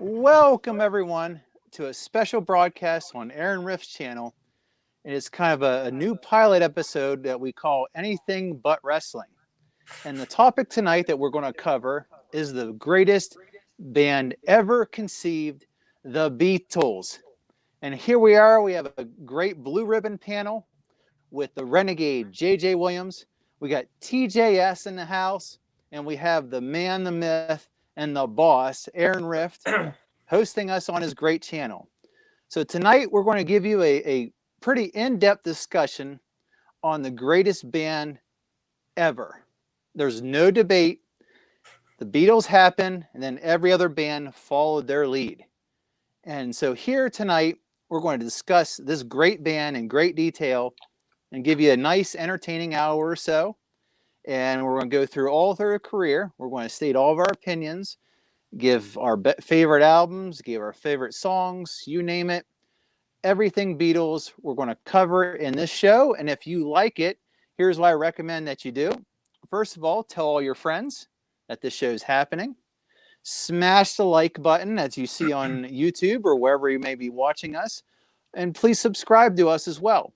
Welcome, everyone, to a special broadcast on Aaron Riff's channel. It is kind of a new pilot episode that we call Anything But Wrestling. And the topic tonight that we're going to cover is the greatest band ever conceived, the Beatles. And here we are. We have a great blue ribbon panel with the renegade J.J. Williams. We got TJS in the house, and we have the man, the myth, and the boss, Aaron Rift, hosting us on his great channel. So tonight we're going to give you a pretty in-depth discussion on the greatest band ever. There's no debate. The Beatles happened, and then every other band followed their lead. And so here tonight, we're going to discuss this great band in great detail and give you a nice, entertaining hour or so. And we're going to go through all of their career. We're going to state all of our opinions, give our favorite albums, give our favorite songs, you name it. Everything Beatles, we're going to cover in this show. And if you like it, here's what I recommend that you do. First of all, tell all your friends that this show is happening. Smash the like button as you see on YouTube or wherever you may be watching us. And please subscribe to us as well.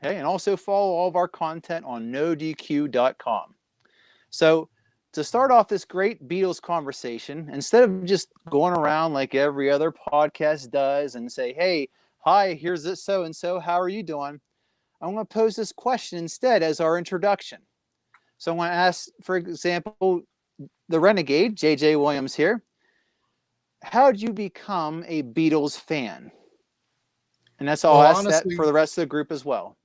Okay, and also follow all of our content on nodq.com. So to start off this great Beatles conversation, instead of just going around like every other podcast does and say, hey, hi, here's this so-and-so, how are you doing? I'm going to pose this question instead as our introduction. So I'm going to ask, for example, the renegade, J.J. Williams here, how did you become a Beatles fan? And that's all. I'll ask that for the rest of the group as well.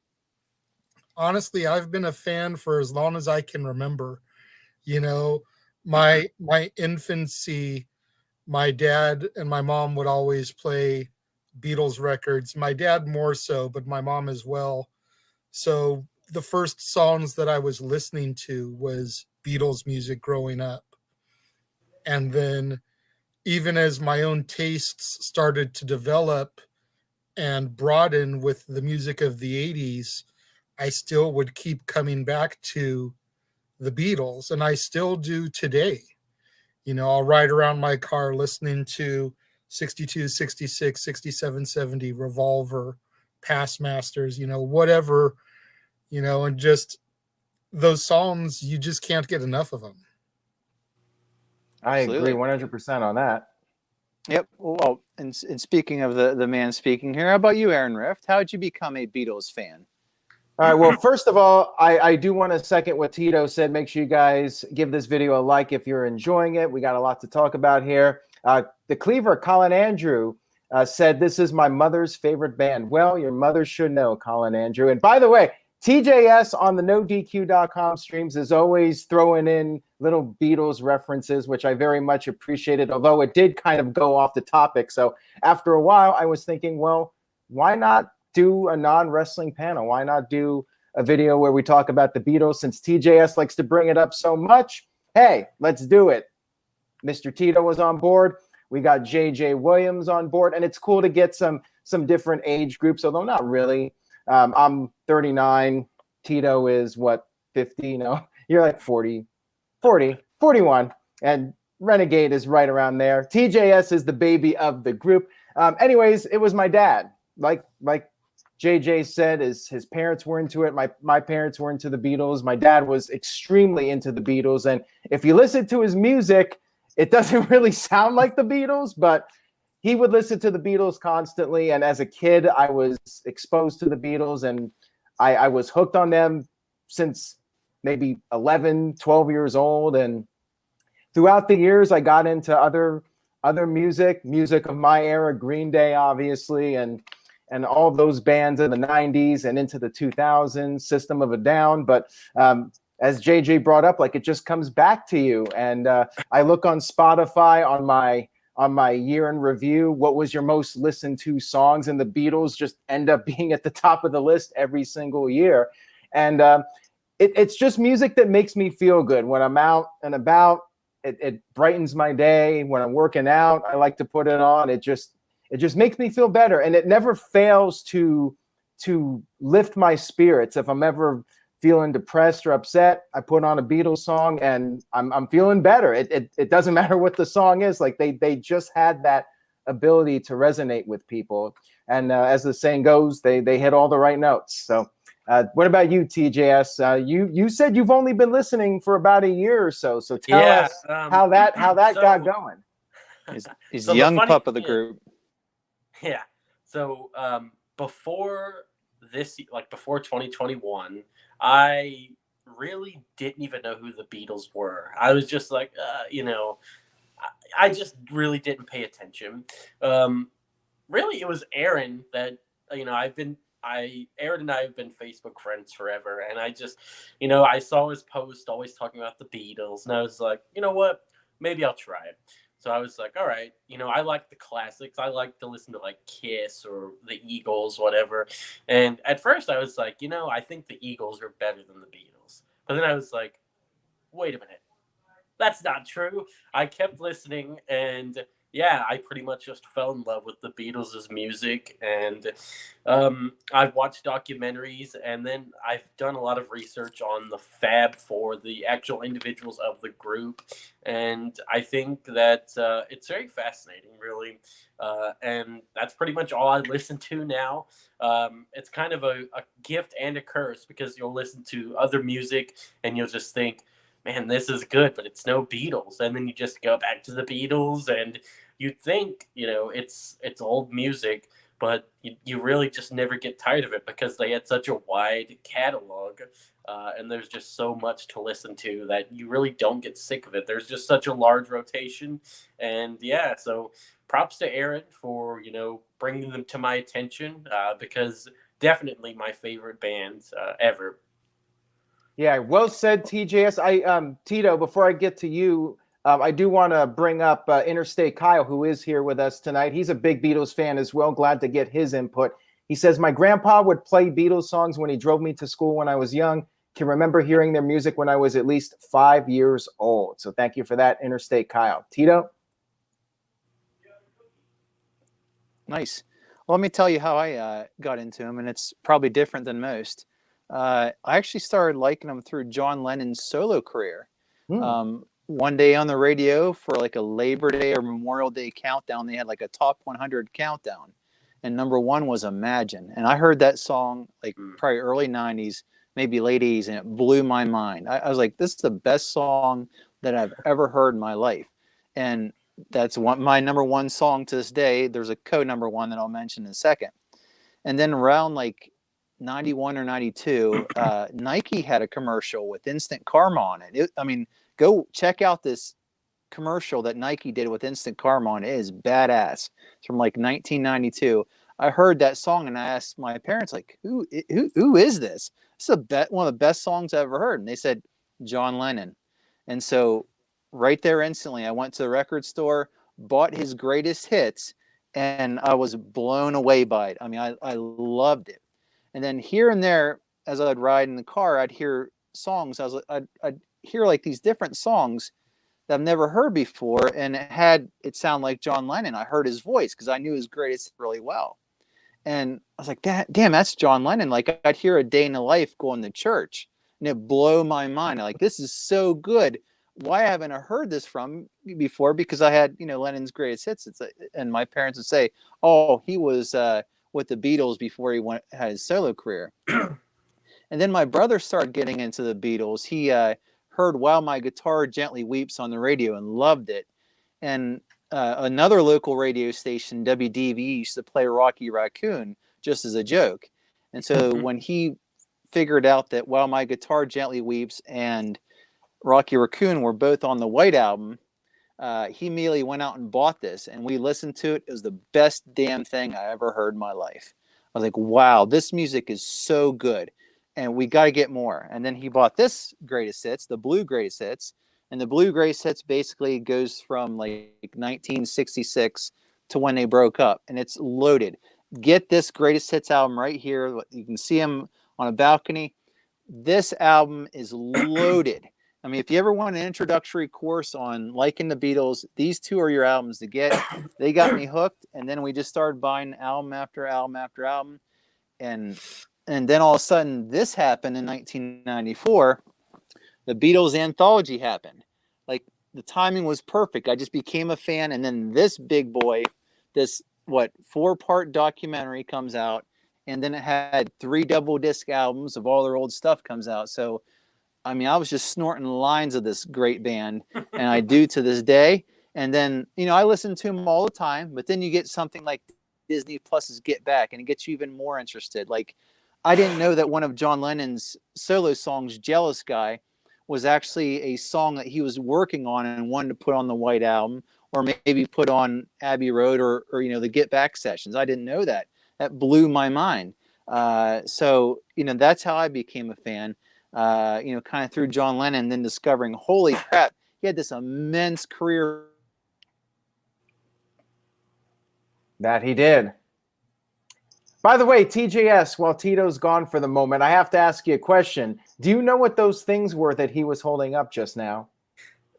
Honestly, I've been a fan for as long as I can remember. You know, my infancy, my dad and my mom would always play Beatles records. My dad more so, but my mom as well. So the first songs that I was listening to was Beatles music growing up. And then even as my own tastes started to develop and broaden with the music of the 80s, I still would keep coming back to the Beatles, and I still do today. You know, I'll ride around my car listening to 62, 66, 67, 70, Revolver, Past Masters, you know, whatever, you know, and just those songs, you just can't get enough of them. I agree 100% on that. Yep. Well, and speaking of the man speaking here, how about you, Aaron Rift? How did you become a Beatles fan? All right. Well, first of all, I do want to second what Tito said. Make sure you guys give this video a like if you're enjoying it. We got a lot to talk about here. The Cleaver, Colin Andrew, said, this is my mother's favorite band. Well, your mother should know, Colin Andrew. And by the way, TJS on the NoDQ.com streams is always throwing in little Beatles references, which I very much appreciated, although it did kind of go off the topic. So after a while, I was thinking, well, why not do a non-wrestling panel? Why not do a video where we talk about the Beatles? Since TJS likes to bring it up so much, hey, let's do it. Mr. Tito was on board. We got J.J. Williams on board, and it's cool to get some different age groups, although not really. I'm 39. Tito is, what, 50? No, you're like 40, 41. And Renegade is right around there. TJS is the baby of the group. Anyways, it was my dad. Like JJ said, his parents were into it. My parents were into the Beatles. My dad was extremely into the Beatles. And if you listen to his music, it doesn't really sound like the Beatles, but he would listen to the Beatles constantly. And as a kid, I was exposed to the Beatles, and I was hooked on them since maybe 11, 12 years old. And throughout the years, I got into other music of my era, Green Day, obviously, and all those bands in the 90s and into the 2000s, System of a Down. But as JJ brought up, like, it just comes back to you. And I look on Spotify on my year in review, what was your most listened to songs? And the Beatles just end up being at the top of the list every single year. And it's just music that makes me feel good. When I'm out and about, it brightens my day. When I'm working out, I like to put it on. It just makes me feel better. And it never fails to lift my spirits. If I'm ever feeling depressed or upset, I put on a Beatles song and I'm feeling better. It doesn't matter what the song is. Like they just had that ability to resonate with people. And as the saying goes, they hit all the right notes. So what about you, TJS? You said you've only been listening for about a year or so. So tell us how that got going. He's So the young pup of the group. Yeah. So before before 2021, I really didn't even know who the Beatles were. I was just like, I just really didn't pay attention. Really, it was Aaron that Aaron and I have been Facebook friends forever, and I just, I saw his post always talking about the Beatles, and I was like, you know what, maybe I'll try it. So I was like, all right, I like the classics. I like to listen to like Kiss or the Eagles, whatever. And at first I was like, I think the Eagles are better than the Beatles. But then I was like, wait a minute. That's not true. I kept listening, and yeah, I pretty much just fell in love with the Beatles' music. And I've watched documentaries, and then I've done a lot of research on the Fab Four, the actual individuals of the group. And I think that it's very fascinating, really. And that's pretty much all I listen to now. It's kind of a gift and a curse, because you'll listen to other music and you'll just think, man, this is good, but it's no Beatles. And then you just go back to the Beatles, and you think, it's old music, but you really just never get tired of it, because they had such a wide catalog, and there's just so much to listen to that you really don't get sick of it. There's just such a large rotation. And yeah, so props to Aaron for, bringing them to my attention, because definitely my favorite bands ever. Yeah, well said, TJS. Tito, before I get to you, I do want to bring up Interstate Kyle, who is here with us tonight. He's a big Beatles fan as well. Glad to get his input. He says, my grandpa would play Beatles songs when he drove me to school when I was young. Can remember hearing their music when I was at least 5 years old. So thank you for that, Interstate Kyle. Tito? Nice. Well, let me tell you how I got into him, and it's probably different than most. I actually started liking them through John Lennon's solo career. One day on the radio for like a Labor Day or Memorial Day countdown, they had like a top 100 countdown, and number one was Imagine. And I heard that song like probably early 90s, maybe late 80s, and it blew my mind. I was like, this is the best song that I've ever heard in my life. And that's my number one song to this day. There's a co-number one that I'll mention in a second. And then around like 91 or 92, Nike had a commercial with Instant Karma on it. Go check out this commercial that Nike did with Instant Karma on it. It is badass. It's from like 1992. I heard that song and I asked my parents, like, who is this? This is one of the best songs I ever heard. And they said, John Lennon. And so right there instantly, I went to the record store, bought his greatest hits, and I was blown away by it. I loved it. And then here and there, as I'd ride in the car, I'd hear songs. I'd hear like these different songs that I've never heard before, and it sound like John Lennon. I heard his voice because I knew his greatest really well. And I was like, damn, that's John Lennon. Like I'd hear A Day in the Life going to church, and it blew my mind. Like, this is so good. Why haven't I heard this from before? Because I had, Lennon's greatest hits. And my parents would say, oh, he was with the Beatles before he had his solo career. And then my brother started getting into the Beatles. He heard While My Guitar Gently Weeps on the radio and loved it. And another local radio station, WDV, used to play Rocky Raccoon just as a joke. And so when he figured out that While My Guitar Gently Weeps and Rocky Raccoon were both on the White Album, he immediately went out and bought this, and we listened to it. It was the best damn thing I ever heard in my life. I was like, wow, this music is so good, and we got to get more. And then he bought this greatest hits, the Blue Greatest Hits, and the Blue Greatest Hits basically goes from like 1966 to when they broke up, and it's loaded. Get this Greatest Hits album right here. You can see him on a balcony. This album is loaded. If you ever want an introductory course on liking the Beatles, these two are your albums to get. They got me hooked, and then we just started buying album after album after album. And And then all of a sudden, this happened in 1994. The Beatles anthology happened. Like, the timing was perfect. I just became a fan, and then this big boy, this 4-part documentary comes out, and then it had 3 double disc albums of all their old stuff comes out. So, I mean, I was just snorting lines of this great band, and I do to this day. And then, I listen to them all the time, but then you get something like Disney Plus's Get Back, and it gets you even more interested. Like, I didn't know that one of John Lennon's solo songs, Jealous Guy, was actually a song that he was working on and wanted to put on the White Album, or maybe put on Abbey Road, or the Get Back sessions. I didn't know that. That blew my mind. So, that's how I became a fan. Kind of through John Lennon, then discovering, holy crap, he had this immense career. That he did. By the way, TJS, while Tito's gone for the moment, I have to ask you a question. Do you know what those things were that he was holding up just now?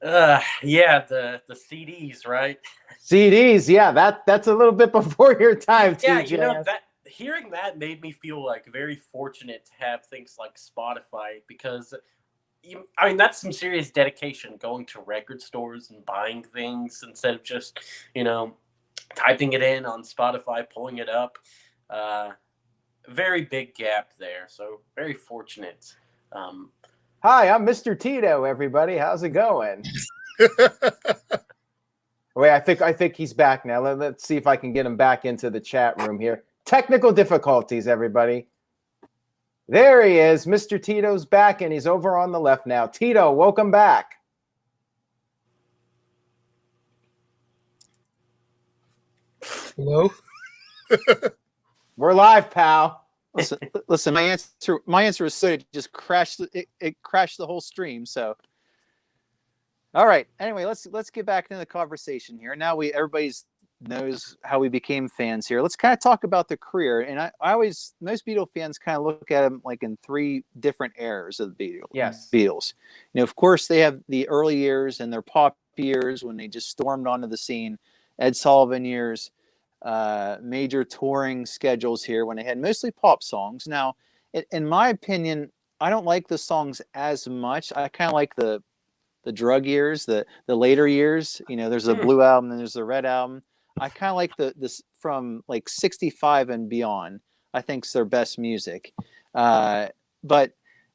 Yeah, the CDs, right? CDs, yeah, that's a little bit before your time, TJS. Yeah, that hearing that made me feel like very fortunate to have things like Spotify, because that's some serious dedication, going to record stores and buying things instead of just, typing it in on Spotify, pulling it up. Very big gap there. So very fortunate. Hi, I'm Mr. Tito, everybody. How's it going? Wait, I think he's back now. Let's see if I can get him back into the chat room here. Technical difficulties, everybody. There he is. Mr. Tito's back, and he's over on the left now. Tito, welcome back. Hello? We're live, pal. Listen, my answer was so it just crashed. It crashed the whole stream. So, all right. Anyway, let's get back into the conversation here. Now everybody knows how we became fans here. Let's kind of talk about the career. And I always, most Beatles fans kind of look at them like in 3 different eras of the Beatles. Yes. Beatles. Of course, they have the early years and their pop years when they just stormed onto the scene. Ed Sullivan years. Major touring schedules here when they had mostly pop songs. Now, in my opinion, I don't like the songs as much. I kind of like the drug years, the later years. There's a Blue album and there's the Red album. I kind of like this from like 65 and beyond. I think it's their best music. But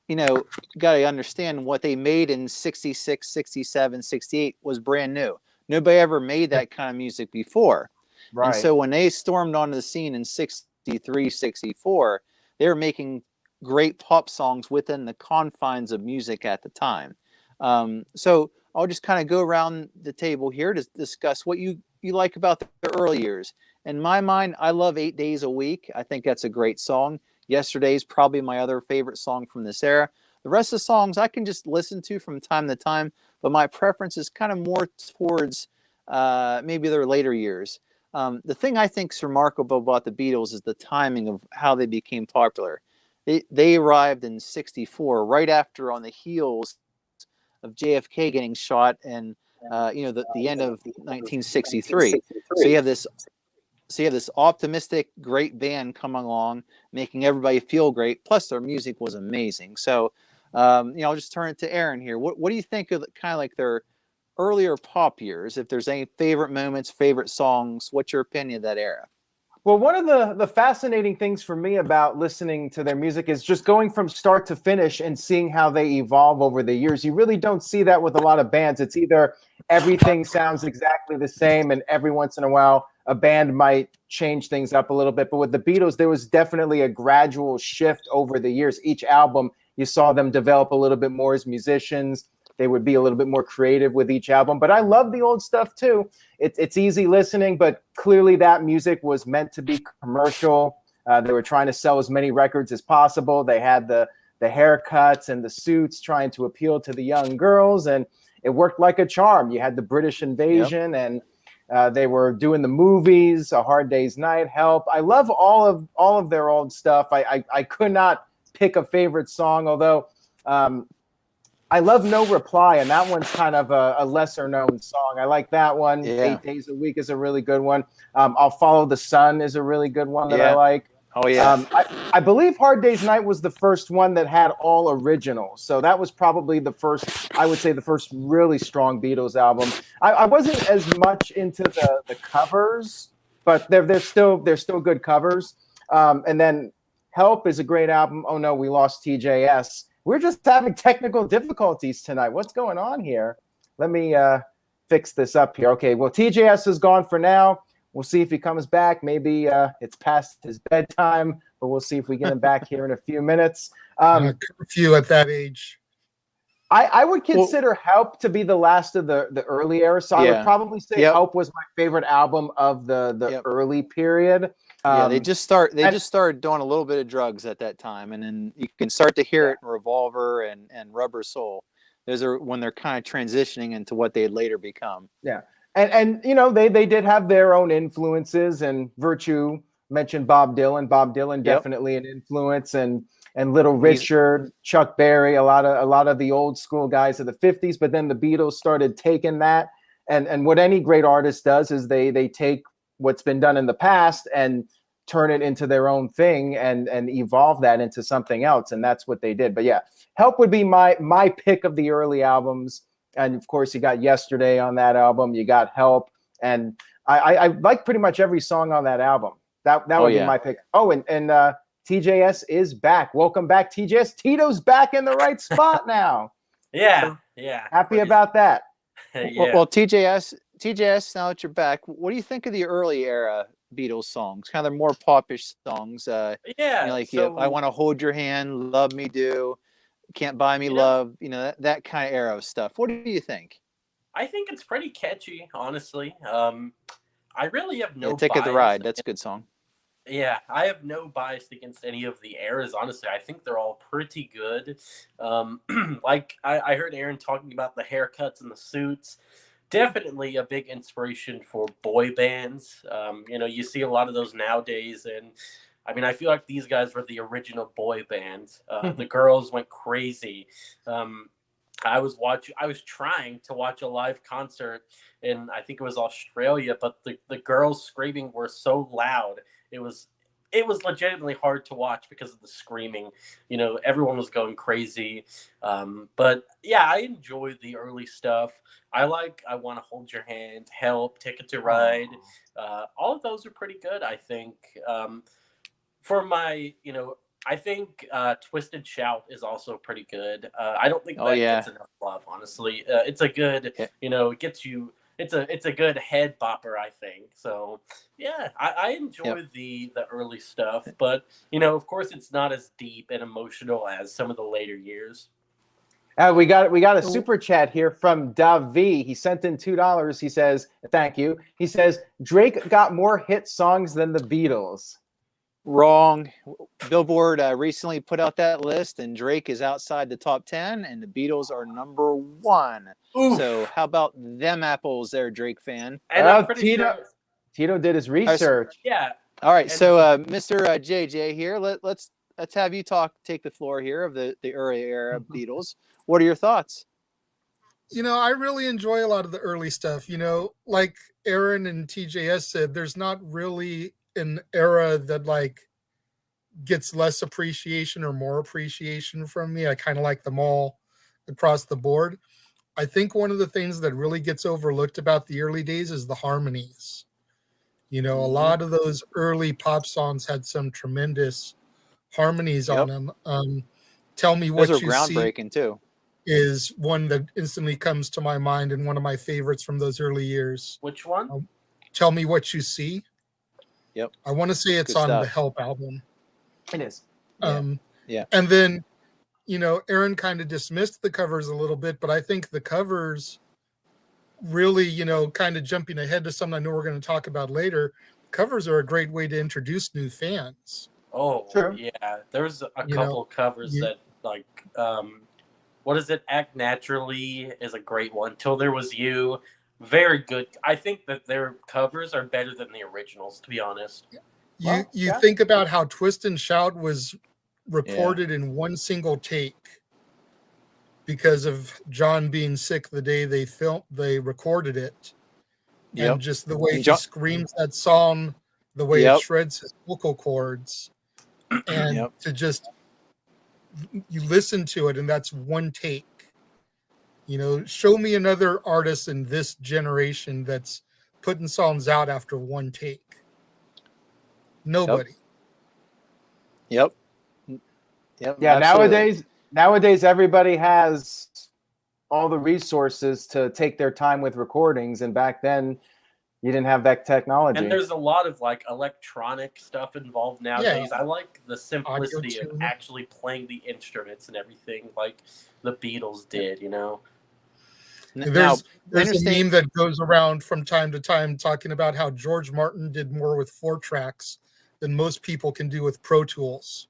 you got to understand what they made in 66, 67, 68 was brand new. Nobody ever made that kind of music before. Right. And so when they stormed onto the scene in 63, 64, they were making great pop songs within the confines of music at the time. So I'll just kind of go around the table here to discuss what you like about the early years. In my mind, I love 8 Days a Week. I think that's a great song. Yesterday's probably my other favorite song from this era. The rest of the songs I can just listen to from time to time, but my preference is kind of more towards maybe their later years. The thing I think is remarkable about the Beatles is the timing of how they became popular. They arrived in 64, right after, on the heels of JFK getting shot, and the end of 1963. So you have this optimistic, great band coming along, making everybody feel great. Plus, their music was amazing. So, I'll just turn it to Aaron here. What do you think of kind of like their earlier pop years? If there's any favorite moments, favorite songs, what's your opinion of that era? Well, one of the fascinating things for me about listening to their music is just going from start to finish and seeing how they evolve over the years. You really don't see that with a lot of bands. It's either everything sounds exactly the same, and every once in a while a band might change things up a little bit. But with the Beatles, there was definitely a gradual shift over the years. Each album, you saw them develop a little bit more as musicians. They would be a little bit more creative with each album. But I love the old stuff too. It's easy listening, but clearly that music was meant to be commercial. They were trying to sell as many records as possible. They had the haircuts and the suits trying to appeal to the young girls, and it worked like a charm. You had the British invasion, and they were doing the movies, A Hard Day's Night, Help. I love all of their old stuff. I could not pick a favorite song, although I love No Reply, and that one's kind of a lesser known song. I like that one. Yeah. 8 Days a Week is a really good one. I'll Follow the Sun is a really good one that I like. Oh yeah. I believe Hard Day's Night was the first one that had all originals. So that was probably the first, I would say the first really strong Beatles album. I wasn't as much into the covers, but they're still good covers. And then Help is a great album. Oh no, we lost TJS. We're just having technical difficulties tonight. What's going on here? Let me fix this up here. Okay, well, TJS is gone for now. We'll see if he comes back. Maybe it's past his bedtime, but we'll see if we get him back here in a few minutes. Curfew at that age. I would consider Help to be the last of the early era. So I would probably say Help was my favorite album of the early period. They just started doing a little bit of drugs at that time, and then you can start to hear it in Revolver and Rubber Soul. Those are when they're kind of transitioning into what they'd later become. Yeah. And you know, they did have their own influences, and Virtue mentioned Bob Dylan. Bob Dylan definitely an influence, and Little Richard, Chuck Berry, a lot of the old school guys of the 50s. But then the Beatles started taking that, and what any great artist does is they take what's been done in the past and turn it into their own thing and evolve that into something else, and that's what they did. But yeah, Help would be my pick of the early albums. And of course, you got Yesterday on that album. You got Help, and I like pretty much every song on that album. That would be my pick. Oh, and TJS is back. Welcome back, TJS. Tito's back in the right spot now. Yeah. Happy about that. Well, TJS. Now that you're back, what do you think of the early era Beatles songs? Kind of more popish songs. I Want to Hold Your Hand, Love Me Do. Can't Buy Me Love, that kind of era of stuff. What do you think? I think it's pretty catchy, honestly. I really have no Ticket to Ride. That's a good song. Yeah, I have no bias against any of the eras, honestly. I think they're all pretty good. Like I heard Aaron talking about the haircuts and the suits. Definitely a big inspiration for boy bands. You see a lot of those nowadays, and I mean, I feel like these guys were the original boy band. The girls went crazy. I was trying to watch a live concert in, I think it was Australia, but the girls screaming were so loud. It was legitimately hard to watch because of the screaming. Everyone was going crazy. But yeah, I enjoyed the early stuff. I Want to Hold Your Hand, Help, Ticket to Ride. All of those are pretty good, I think. For my, I think Twisted Shout is also pretty good. I don't think that gets enough love, honestly. It's a good, it gets you. It's a good head bopper, I think. So yeah, I enjoy the early stuff, but of course, it's not as deep and emotional as some of the later years. We got a super chat here from Davi. He sent in $2. He says, "Thank you." He says Drake got more hit songs than the Beatles. Wrong. Billboard recently put out that list, and Drake is outside the top 10, and the Beatles are number 1. Oof. So how about them apples there, Drake fan? And Tito did his research. Yeah. All right. So Mr. JJ here, let's have you take the floor here of the early era Beatles. What are your thoughts? I really enjoy a lot of the early stuff. Like Aaron and TJS said, there's not really an era that gets less appreciation or more appreciation from me. I kind of like them all across the board. I think one of the things that really gets overlooked about the early days is the harmonies. A lot of those early pop songs had some tremendous harmonies on them. Tell Me What You See. Those are groundbreaking too. Is one that instantly comes to my mind and one of my favorites from those early years. Which one? Tell Me What You See. Yep. I want to say it's on the Help album. It is. Yeah. And then, Aaron kind of dismissed the covers a little bit, but I think the covers really, kind of jumping ahead to something I know we're going to talk about later, covers are a great way to introduce new fans. Oh, sure. Yeah. There's a couple covers that what is it? Act Naturally is a great one. Till There Was You. Very good. I think that their covers are better than the originals, to be honest. You think about how Twist and Shout was recorded in one single take because of John being sick the day they recorded it. And just the way he screams that song, the way it shreds his vocal cords. and Yep. to just you listen to it and that's one take. Show me another artist in this generation that's putting songs out after one take. Nobody. Yep. Yep. Yeah, Absolutely. nowadays everybody has all the resources to take their time with recordings, and back then you didn't have that technology. And there's a lot of like electronic stuff involved nowadays. Yeah. I like the Audio simplicity of tune. actually playing the instruments and everything, like the Beatles did. Now, There's a Interstate. meme that goes around from time to time talking about how George Martin did more with 4 tracks than most people can do with Pro Tools.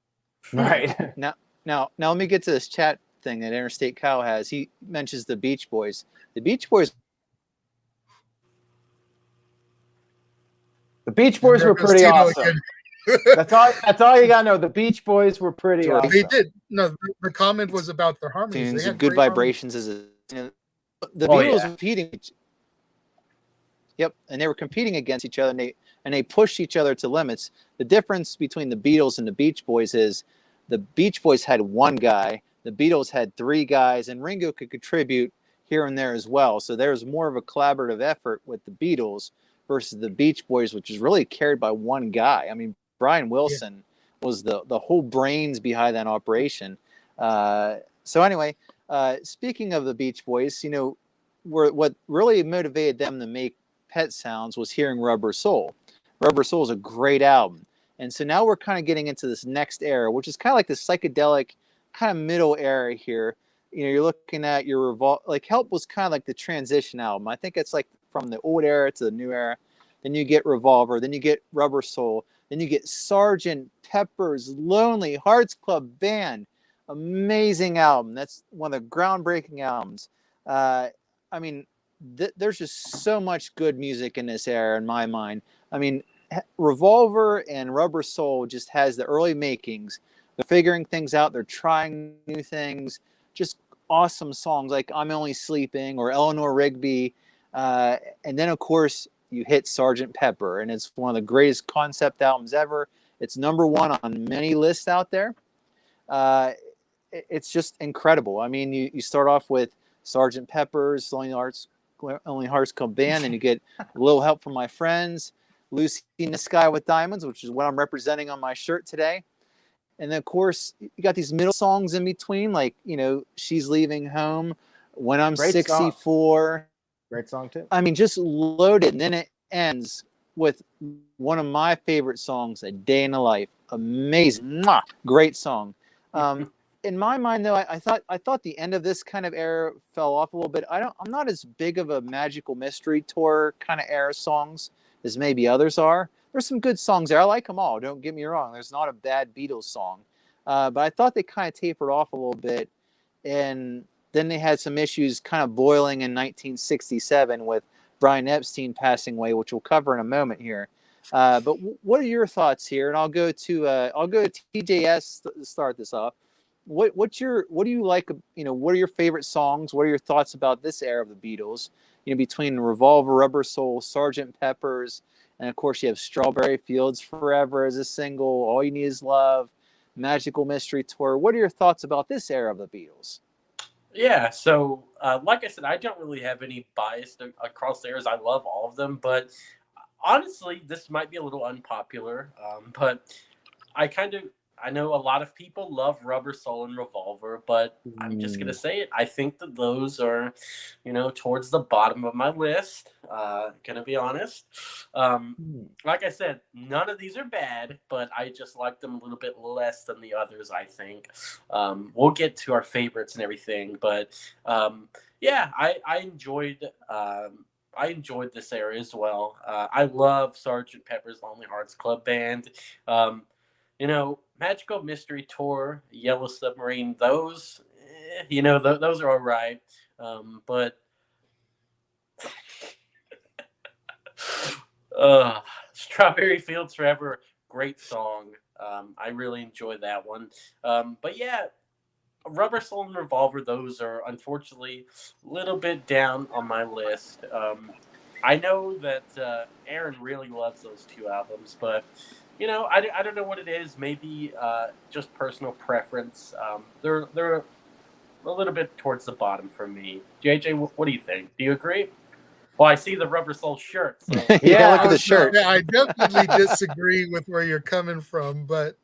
Right. Now, let me get to this chat thing that Interstate Kyle has. He mentions the Beach Boys. The Beach Boys. The Beach And Boys there were goes pretty Tito awesome. again. That's all you gotta know. The Beach Boys were pretty awesome. They did. No, the comment was about their harmonies. Tunes They and had Good great Vibrations is the Oh, Beatles yeah. were competing. Yep, and they were competing against each other, and they pushed each other to limits. The difference between the Beatles and the Beach Boys is the Beach Boys had one guy, the Beatles had 3 guys, and Ringo could contribute here and there as well. So there was more of a collaborative effort with the Beatles versus the Beach Boys, which is really carried by one guy. I mean, Brian Wilson was the whole brains behind that operation. So anyway, speaking of the Beach Boys, what really motivated them to make Pet Sounds was hearing Rubber Soul. Rubber Soul is a great album. And so now we're kind of getting into this next era, which is kind of like the psychedelic kind of middle era here. You're looking at your like Help was kind of like the transition album. I think it's like from the old era to the new era. Then you get Revolver, then you get Rubber Soul, then you get Sgt. Pepper's Lonely Hearts Club Band. Amazing album. That's one of the groundbreaking albums. I mean, there's just so much good music in this era in my mind. I mean, Revolver and Rubber Soul just has the early makings. They're figuring things out. They're trying new things. Just awesome songs like I'm Only Sleeping or Eleanor Rigby. And then, of course, you hit Sgt. Pepper, and it's one of the greatest concept albums ever. It's #1 on many lists out there. It's just incredible. I mean, you start off with Sgt. Pepper's Lonely Hearts Club Band, and you get A Little Help from My Friends, Lucy in the Sky with Diamonds, which is what I'm representing on my shirt today. And then, of course, you got these middle songs in between, like, She's Leaving Home, When I'm Great 64. Great song too. I mean, just loaded. And then it ends with one of my favorite songs, A Day in the Life. Amazing. Mwah! Great song. In my mind, though, I thought the end of this kind of era fell off a little bit. I'm not as big of a Magical Mystery Tour kind of era songs as maybe others are. There's some good songs there. I like them all. Don't get me wrong. There's not a bad Beatles song, but I thought they kind of tapered off a little bit, and then they had some issues kind of boiling in 1967 with Brian Epstein passing away, which we'll cover in a moment here. But what are your thoughts here? And I'll go to TJS to start this off. What do you like? What are your favorite songs? What are your thoughts about this era of the Beatles? Between Revolver, Rubber Soul, Sgt. Pepper's, and of course you have Strawberry Fields Forever as a single, All You Need Is Love, Magical Mystery Tour. What are your thoughts about this era of the Beatles? Yeah, so like I said, I don't really have any bias across the eras. I love all of them, but honestly, this might be a little unpopular. But I know a lot of people love Rubber Soul and Revolver, but I'm just gonna say it. I think that those are, towards the bottom of my list. Gonna be honest. Like I said, none of these are bad, but I just like them a little bit less than the others, I think. We'll get to our favorites and everything, but yeah, I enjoyed. I enjoyed this era as well. I love Sgt. Pepper's Lonely Hearts Club Band. Magical Mystery Tour, Yellow Submarine, those, those are all right. But Strawberry Fields Forever, great song. I really enjoyed that one. But yeah, Rubber Soul and Revolver, those are unfortunately a little bit down on my list. I know that Aaron really loves those 2 albums, but I don't know what it is. Maybe just personal preference. They're a little bit towards the bottom for me. JJ, what do you think? Do you agree? Well, I see the Rubber Soul shirt. So. Yeah, look at the shirt. Yeah, I definitely disagree with where you're coming from, but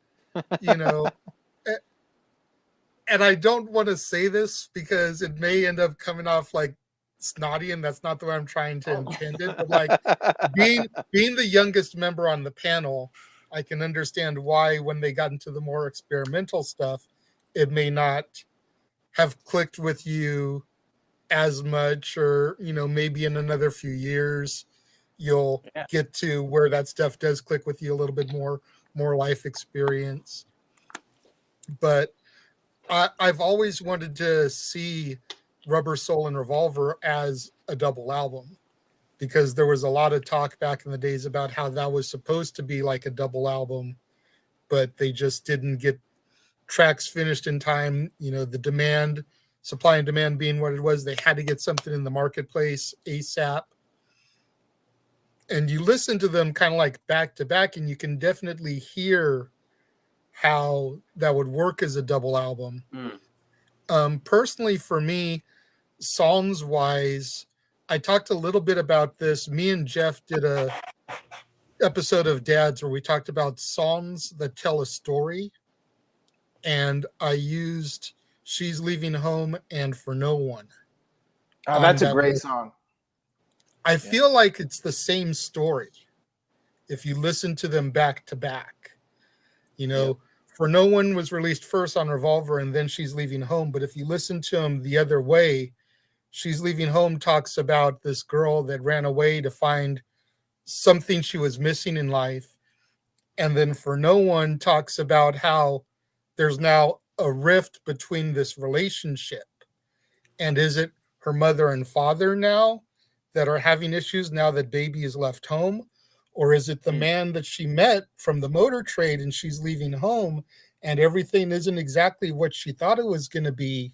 and I don't want to say this because it may end up coming off like snotty, and that's not the way I'm trying to intend it. But like being the youngest member on the panel, I can understand why when they got into the more experimental stuff, it may not have clicked with you as much, or maybe in another few years you'll get to where that stuff does click with you a little bit more life experience. But I've always wanted to see Rubber Soul and Revolver as a double album, because there was a lot of talk back in the days about how that was supposed to be like a double album, but they just didn't get tracks finished in time. The supply and demand being what it was, they had to get something in the marketplace ASAP. And you listen to them kind of like back to back, and you can definitely hear how that would work as a double album. Personally, for me, songs wise, I talked a little bit about this. Me and Jeff did a episode of Dads where we talked about songs that tell a story, and I used She's Leaving Home and For No One. Oh, that's a great song. I feel like it's the same story if you listen to them back to back. For No One was released first on Revolver, and then She's Leaving Home. But if you listen to them the other way, She's Leaving Home talks about this girl that ran away to find something she was missing in life. And then For No One talks about how there's now a rift between this relationship. And is it her mother and father now that are having issues now that baby is left home? Or is it the man that she met from the motor trade and she's leaving home and everything isn't exactly what she thought it was going to be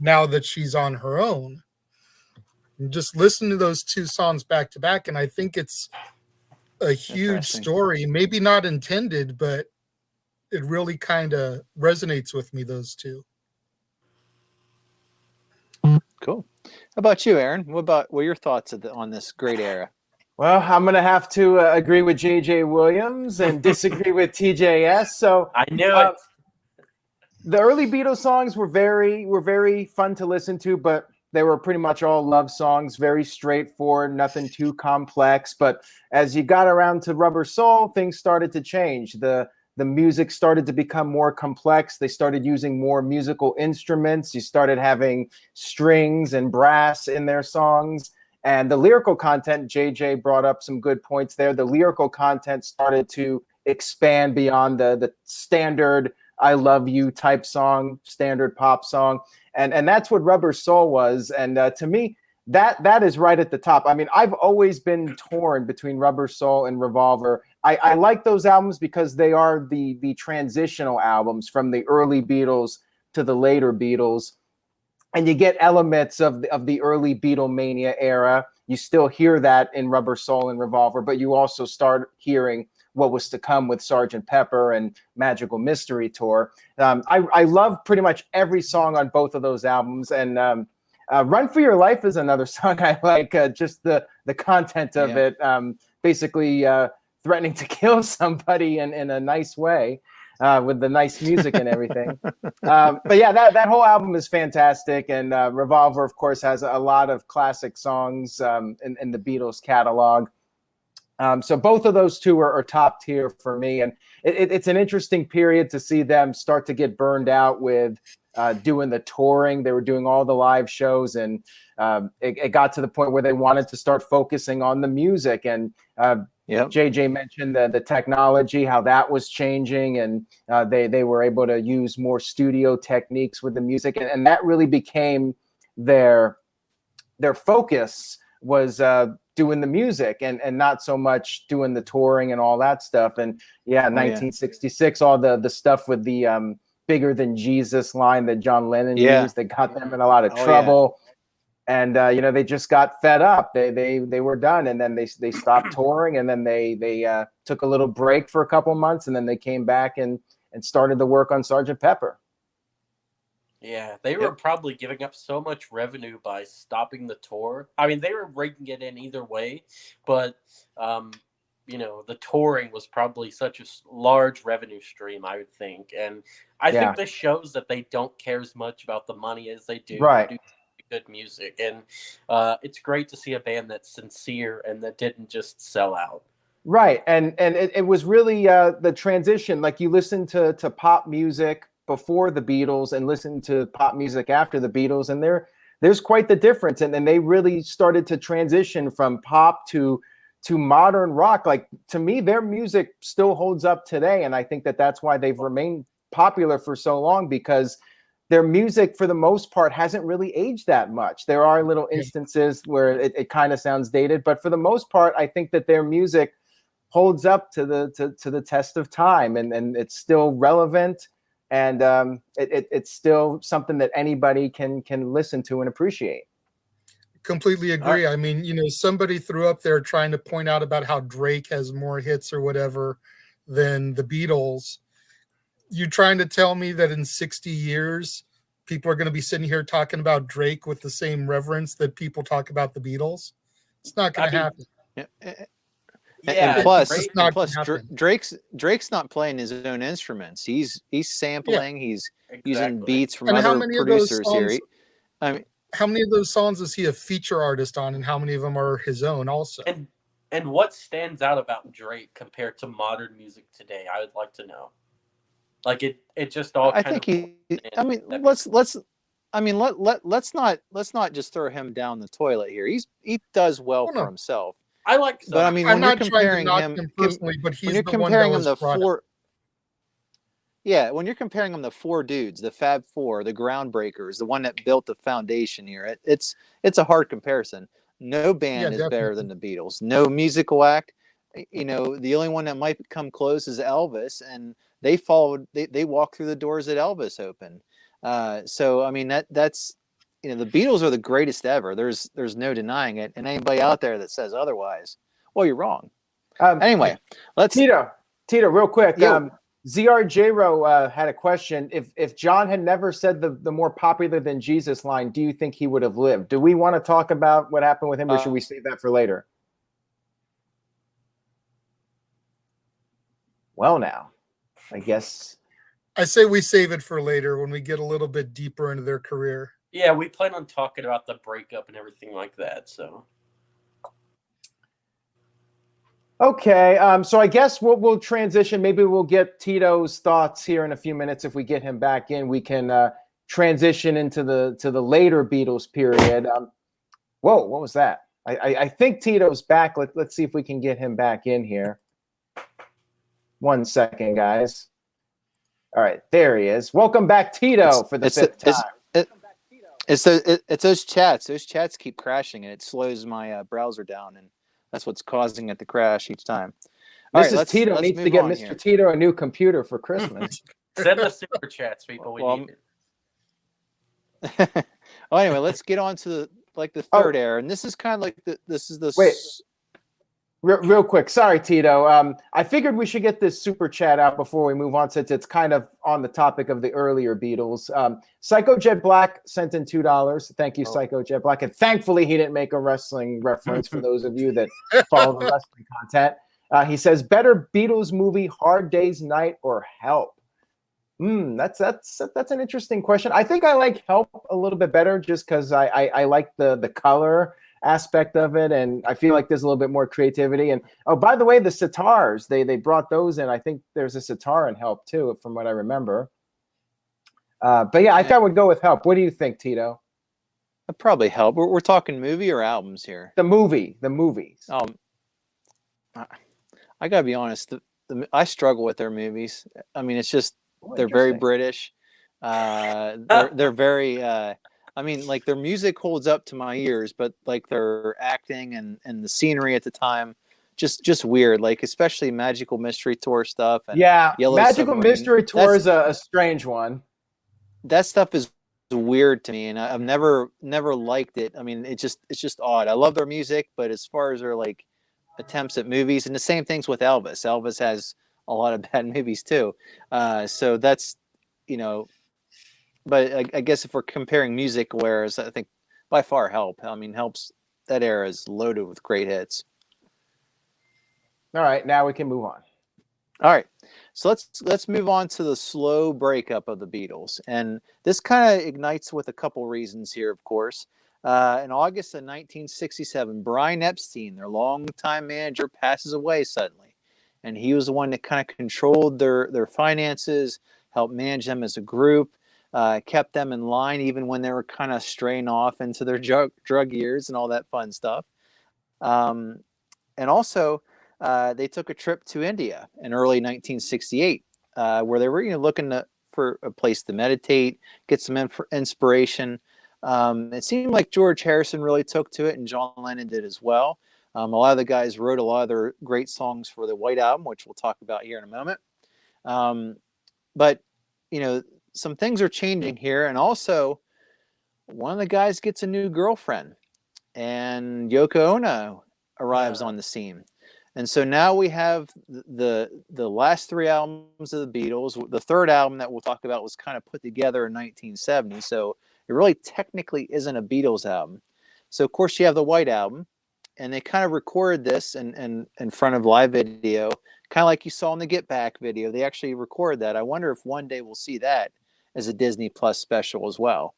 now that she's on her own? And just listen to those two songs back to back, and I think it's a huge story. Maybe not intended, but it really kind of resonates with me, those two. Cool. How about you, Aaron? What are your thoughts on this great era? Well, I'm going to have to agree with J.J. Williams and disagree with TJS. So I knew it. The early Beatles songs were very fun to listen to, but they were pretty much all love songs, very straightforward, nothing too complex. But as you got around to Rubber Soul, things started to change. The music started to become more complex. They started using more musical instruments. You started having strings and brass in their songs. And the lyrical content, JJ brought up some good points there. The lyrical content started to expand beyond the standard I love you type song, standard pop song. And that's what Rubber Soul was. And to me, that is right at the top. I mean, I've always been torn between Rubber Soul and Revolver. I like those albums because they are the transitional albums from the early Beatles to the later Beatles. And you get elements of the early Beatlemania era. You still hear that in Rubber Soul and Revolver, but you also start hearing what was to come with Sgt. Pepper and Magical Mystery Tour. I love pretty much every song on both of those albums. And Run For Your Life is another song I like, just the content of it, basically threatening to kill somebody in a nice way. With the nice music and everything. But yeah, that whole album is fantastic. And Revolver, of course, has a lot of classic songs in the Beatles catalog. So both of those two are top tier for me. And it's an interesting period to see them start to get burned out with doing the touring. They were doing all the live shows, and it got to the point where they wanted to start focusing on the music. And JJ mentioned the technology, how that was changing, and they were able to use more studio techniques with the music, and that really became their focus, was doing the music and not so much doing the touring and all that stuff. And 1966, all the stuff with the Bigger Than Jesus line that John Lennon used, that got them in a lot of trouble. and they just got fed up. They were done, and then they stopped touring, and then they took a little break for a couple months, and then they came back and started the work on Sgt. Pepper. Yeah, they were probably giving up so much revenue by stopping the tour. I mean, they were raking it in either way, but the touring was probably such a large revenue stream, I would think. And I think this shows that they don't care as much about the money as they do good music. And it's great to see a band that's sincere and that didn't just sell out. Right. And it was really the transition. Like, you listen to pop music before the Beatles and listen to pop music after the Beatles, and there's quite the difference. And then they really started to transition from pop to modern rock. Like, to me, their music still holds up today, and I think that's why they've remained popular for so long, because their music, for the most part, hasn't really aged that much. There are little instances where it kind of sounds dated, but for the most part, I think that their music holds up to the test of time, and it's still relevant, and it's still something that anybody can listen to and appreciate. Completely agree. I mean, somebody threw up there trying to point out about how Drake has more hits or whatever than the Beatles. You trying to tell me that in 60 years, people are going to be sitting here talking about Drake with the same reverence that people talk about the Beatles? It's not going to happen. And plus, Drake's not playing his own instruments. He's sampling. He's using beats from other producers here. How many of those songs is he a feature artist on, and how many of them are his own also? And what stands out about Drake compared to modern music today? I would like to know. Like, it just all. Let's not just throw him down the toilet here. He does well for himself. I like, but I mean, when you're comparing him personally, but he's the one that was brought up. Yeah, when you're comparing them to four dudes, the Fab Four, the Groundbreakers, the one that built the foundation here, it's a hard comparison. No band is better than the Beatles. No musical act. The only one that might come close is Elvis, and they walked through the doors that Elvis opened. So I mean, that's the Beatles are the greatest ever. There's no denying it. And anybody out there that says otherwise, well, you're wrong. Anyway, let's Tito, real quick. ZRJro had a question. If John had never said the more popular than Jesus line, do you think he would have lived? Do we want to talk about what happened with him, or should we save that for later? Well, now, I guess I say we save it for later when we get a little bit deeper into their career. Yeah, we plan on talking about the breakup and everything like that. So, okay. So I guess we'll transition. Maybe we'll get Tito's thoughts here in a few minutes. If we get him back in, we can transition into the later Beatles period. Whoa, what was that? I think Tito's back. Let's see if we can get him back in here. 1 second, guys. All right, there he is. Welcome back, Tito, for the fifth time. It's those chats. Those chats keep crashing, and it slows my browser down, and that's what's causing it to crash each time. Tito needs to get Mr. Tito a new computer for Christmas. Send us super chats, people. We need it. Well, anyway, let's get on to the third era, and this is kind of like the. Wait. Real quick, sorry, Tito. I figured we should get this super chat out before we move on, since it's kind of on the topic of the earlier Beatles. Psycho Jet Black sent in $2. Thank you, Psycho Jet Black. And thankfully, he didn't make a wrestling reference for those of you that follow the wrestling content. He says, better Beatles movie, Hard Day's Night or Help? That's an interesting question. I think I like Help a little bit better, just because I like the color aspect of it, and I feel like there's a little bit more creativity. And by the way, the sitars, they brought those in. I think there's a sitar in Help too, from what I remember. But yeah, I think I would go with Help. What do you think, Tito? Probably Help. We're talking movie or albums here? The movies. I gotta be honest. I struggle with their movies. I mean, it's just they're very British. They're very. I mean, like, their music holds up to my ears, but like their acting and the scenery at the time, just weird. Like, especially Magical Mystery Tour stuff. And Magical Mystery Tour is a strange one. That stuff is weird to me, and I've never liked it. I mean, it's just odd. I love their music, but as far as their like attempts at movies, and the same things with Elvis. Elvis has a lot of bad movies too. So that's, you know, but I guess if we're comparing music, whereas I think by far Help. I mean, Help's that era is loaded with great hits. All right, now we can move on. All right, so let's move on to the slow breakup of the Beatles, and this kind of ignites with a couple reasons here, of course. In August of 1967, Brian Epstein, their longtime manager, passes away suddenly, and he was the one that kind of controlled their finances, helped manage them as a group, kept them in line even when they were kind of straying off into their drug years and all that fun stuff. Um, and also, they took a trip to India in early 1968, where they were looking for a place to meditate, get some inspiration. It seemed like George Harrison really took to it, and John Lennon did as well. A lot of the guys wrote a lot of their great songs for the White Album, which we'll talk about here in a moment. But, some things are changing here. And also, one of the guys gets a new girlfriend, and Yoko Ono arrives on the scene. And so now we have the last three albums of the Beatles. The third album that we'll talk about was kind of put together in 1970. So it really technically isn't a Beatles album. So, of course, you have the White Album, and they kind of recorded this in front of live video, kind of like you saw in the Get Back video. They actually recorded that. I wonder if one day we'll see that as a Disney Plus special as well.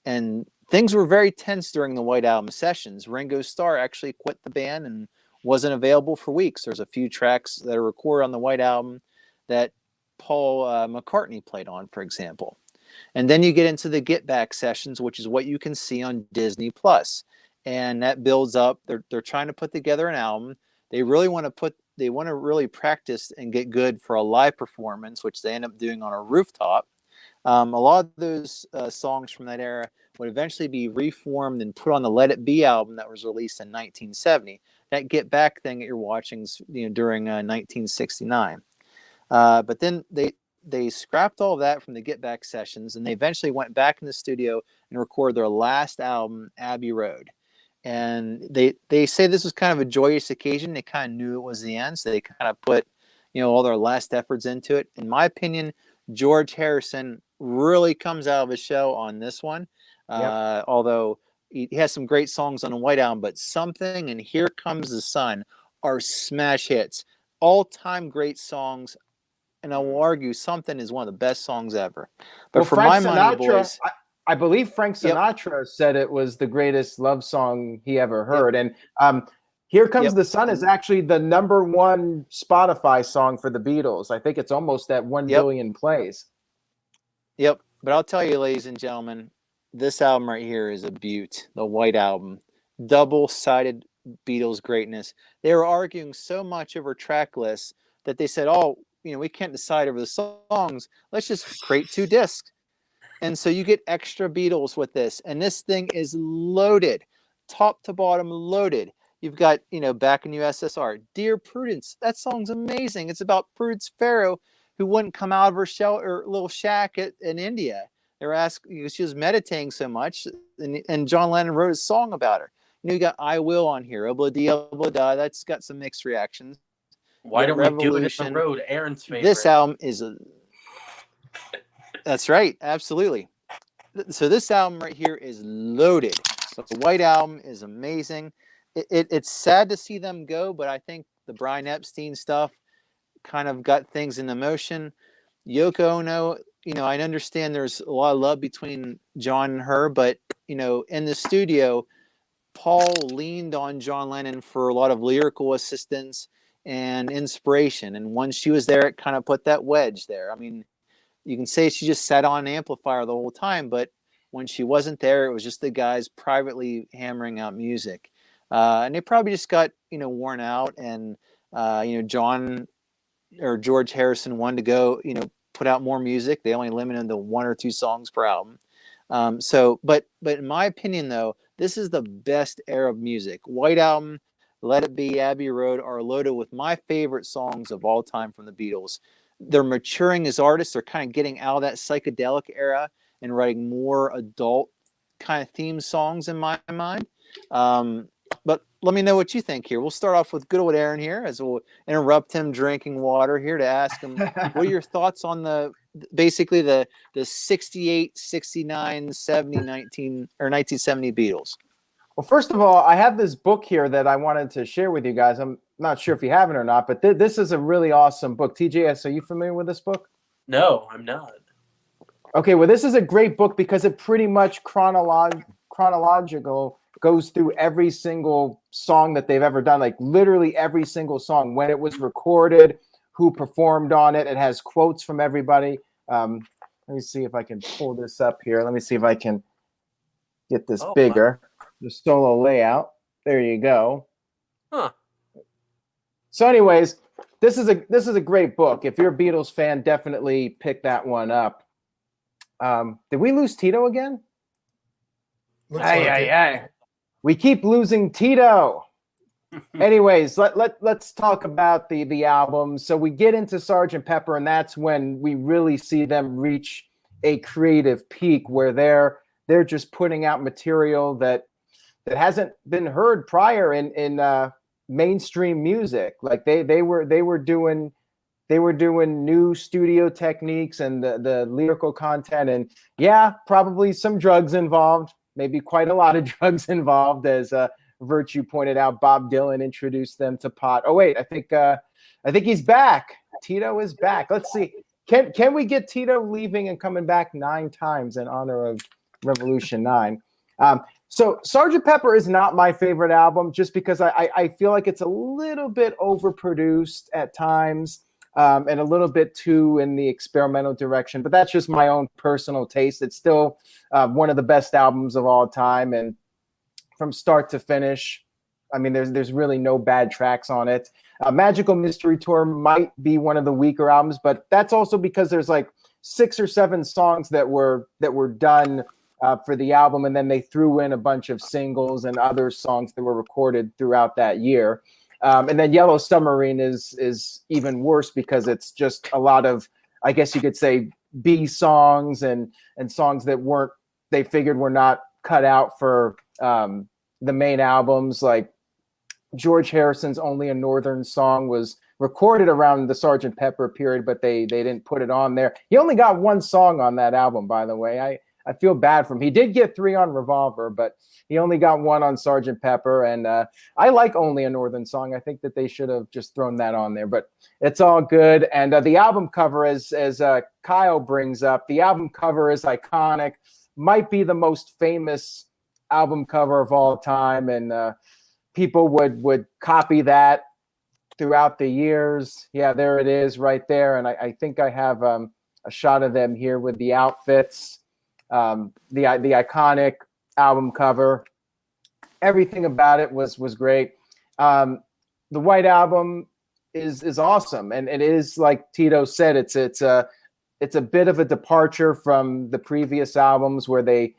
And things were very tense during the White Album sessions. Ringo Starr actually quit the band and wasn't available for weeks. There's a few tracks that are recorded on the White Album that Paul McCartney played on, for example. And then you get into the Get Back sessions, which is what you can see on Disney Plus. And that builds up. They're trying to put together an album. They really want to really practice and get good for a live performance, which they end up doing on a rooftop. A lot of those songs from that era would eventually be reformed and put on the Let It Be album that was released in 1970. That Get Back thing that you're watching, during 1969. But then they scrapped all of that from the Get Back sessions, and they eventually went back in the studio and recorded their last album, Abbey Road. And they say this was kind of a joyous occasion. They kind of knew it was the end, so they kind of put all their last efforts into it. In my opinion, George Harrison really comes out of his shell on this one. Yep. Although he has some great songs on the White Album, but Something and Here Comes the Sun are smash hits, all-time great songs. And I will argue Something is one of the best songs ever. But well, for Frank my Sinatra, money, boys, I believe Frank Sinatra said it was the greatest love song he ever heard. And Here Comes the Sun is actually the #1 Spotify song for the Beatles. I think it's almost at 1 billion plays. Yep. But I'll tell you, ladies and gentlemen, this album right here is a beaut. The White Album, double-sided Beatles greatness. They were arguing so much over track lists that they said, we can't decide over the songs. Let's just create 2 discs. And so you get extra Beatles with this. And this thing is loaded, top to bottom loaded. You've got, Back in USSR, Dear Prudence. That song's amazing. It's about Prudence Farrow, who wouldn't come out of her shell or little shack in India. They were asking, she was meditating so much, and John Lennon wrote a song about her. You got I Will on here, Obla-Dee, Obla-Da. That's got some mixed reactions. Why don't we do it in the road? Aaron's favorite. This album is that's right, absolutely. So this album right here is loaded. The White Album is amazing. It's sad to see them go, but I think the Brian Epstein stuff kind of got things into motion. Yoko Ono, I understand there's a lot of love between John and her, but, in the studio, Paul leaned on John Lennon for a lot of lyrical assistance and inspiration. And when she was there, it kind of put that wedge there. I mean, you can say she just sat on an amplifier the whole time, but when she wasn't there, it was just the guys privately hammering out music. And they probably just got, worn out. And, John or George Harrison wanted to go, put out more music. They only limited to 1 or 2 songs per album. But in my opinion, though, this is the best era of music. White Album, Let It Be, Abbey Road are loaded with my favorite songs of all time from the Beatles. They're maturing as artists. They're kind of getting out of that psychedelic era and writing more adult kind of theme songs in my mind. But let me know what you think here. We'll start off with good old Aaron here, as we'll interrupt him drinking water here to ask him what are your thoughts on the 68, 69, 70, 19 or 1970 Beatles. Well, first of all, I have this book here that I wanted to share with you guys. I'm not sure if you have it or not, but this is a really awesome book. TJS, are you familiar with this book? No, I'm not. Okay, well, this is a great book because it pretty much chronological goes through every single song that they've ever done, like literally every single song, when it was recorded, who performed on it. It has quotes from everybody. Let me see if I can pull this up here. Let me see if I can get this bigger. Wow. The solo layout. There you go. Huh. So anyways, this is a great book. If you're a Beatles fan, definitely pick that one up. Did we lose Tito again? We keep losing Tito. Anyways, let's talk about the album. So we get into Sgt. Pepper, and that's when we really see them reach a creative peak where they're just putting out material that hasn't been heard prior in mainstream music. Like they were doing new studio techniques and the lyrical content, and probably some drugs involved, maybe quite a lot of drugs involved, as Virtue pointed out. Bob Dylan introduced them to pot. Oh wait, I think he's back. Tito is back. Let's see. Can we get Tito leaving and coming back 9 times in honor of Revolution 9? So Sgt. Pepper is not my favorite album, just because I feel like it's a little bit overproduced at times, and a little bit too in the experimental direction. But that's just my own personal taste. It's still one of the best albums of all time, and from start to finish, I mean, there's really no bad tracks on it. Magical Mystery Tour might be one of the weaker albums, but that's also because there's like 6 or 7 songs that were done for the album, and then they threw in a bunch of singles and other songs that were recorded throughout that year. And then Yellow Submarine is even worse because it's just a lot of, I guess you could say, B songs and songs that they figured were not cut out for the main albums. Like George Harrison's Only a Northern Song was recorded around the Sgt. Pepper period, but they didn't put it on there. He only got 1 song on that album, by the way. I feel bad for him. He did get 3 on Revolver, but he only got 1 on Sgt. Pepper. And I like Only a Northern Song. I think that they should have just thrown that on there, but it's all good. And the album cover, as Kyle brings up, the album cover is iconic, might be the most famous album cover of all time. And people would copy that throughout the years. Yeah, there it is right there. And I think I have a shot of them here with the outfits. The iconic album cover, everything about it was great. The White Album is awesome, and it is, like Tito said, it's a bit of a departure from the previous albums where they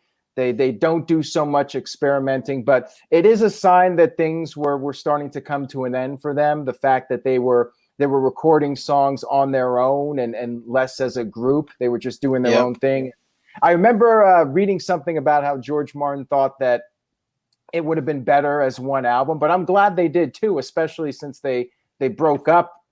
don't do so much experimenting, but it is a sign that things were starting to come to an end for them. The fact that they were recording songs on their own and less as a group, they were just doing their own thing. I remember reading something about how George Martin thought that it would have been better as one album, but I'm glad they did too, especially since they broke up.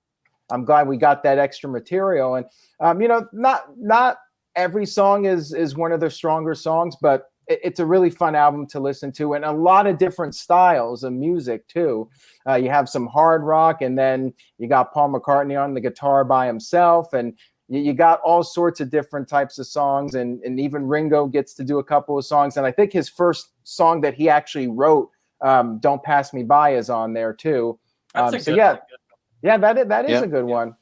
I'm glad we got that extra material. And not every song is one of their stronger songs, but it's a really fun album to listen to, and a lot of different styles of music too. You have some hard rock, and then you got Paul McCartney on the guitar by himself, and you got all sorts of different types of songs, and even Ringo gets to do a couple of songs. And I think his first song that he actually wrote, Don't Pass Me By, is on there too. That is a good one.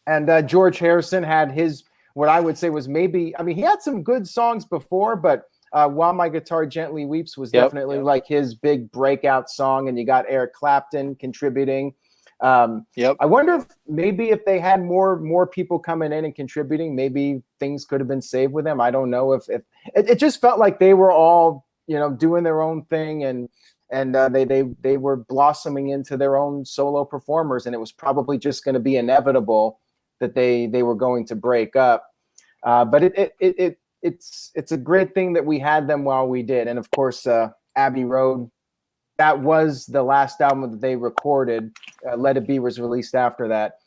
And George Harrison had his, what I would say was maybe, I mean, he had some good songs before, but While My Guitar Gently Weeps was definitely like his big breakout song. And you got Eric Clapton contributing. I wonder if maybe if they had more people coming in and contributing, maybe things could have been saved with them. I don't know if it just felt like they were all, doing their own thing, and they were blossoming into their own solo performers, and it was probably just going to be inevitable that they were going to break up. But it's a great thing that we had them while we did. And of course, Abbey Road, that was the last album that they recorded. Let It Be was released after that.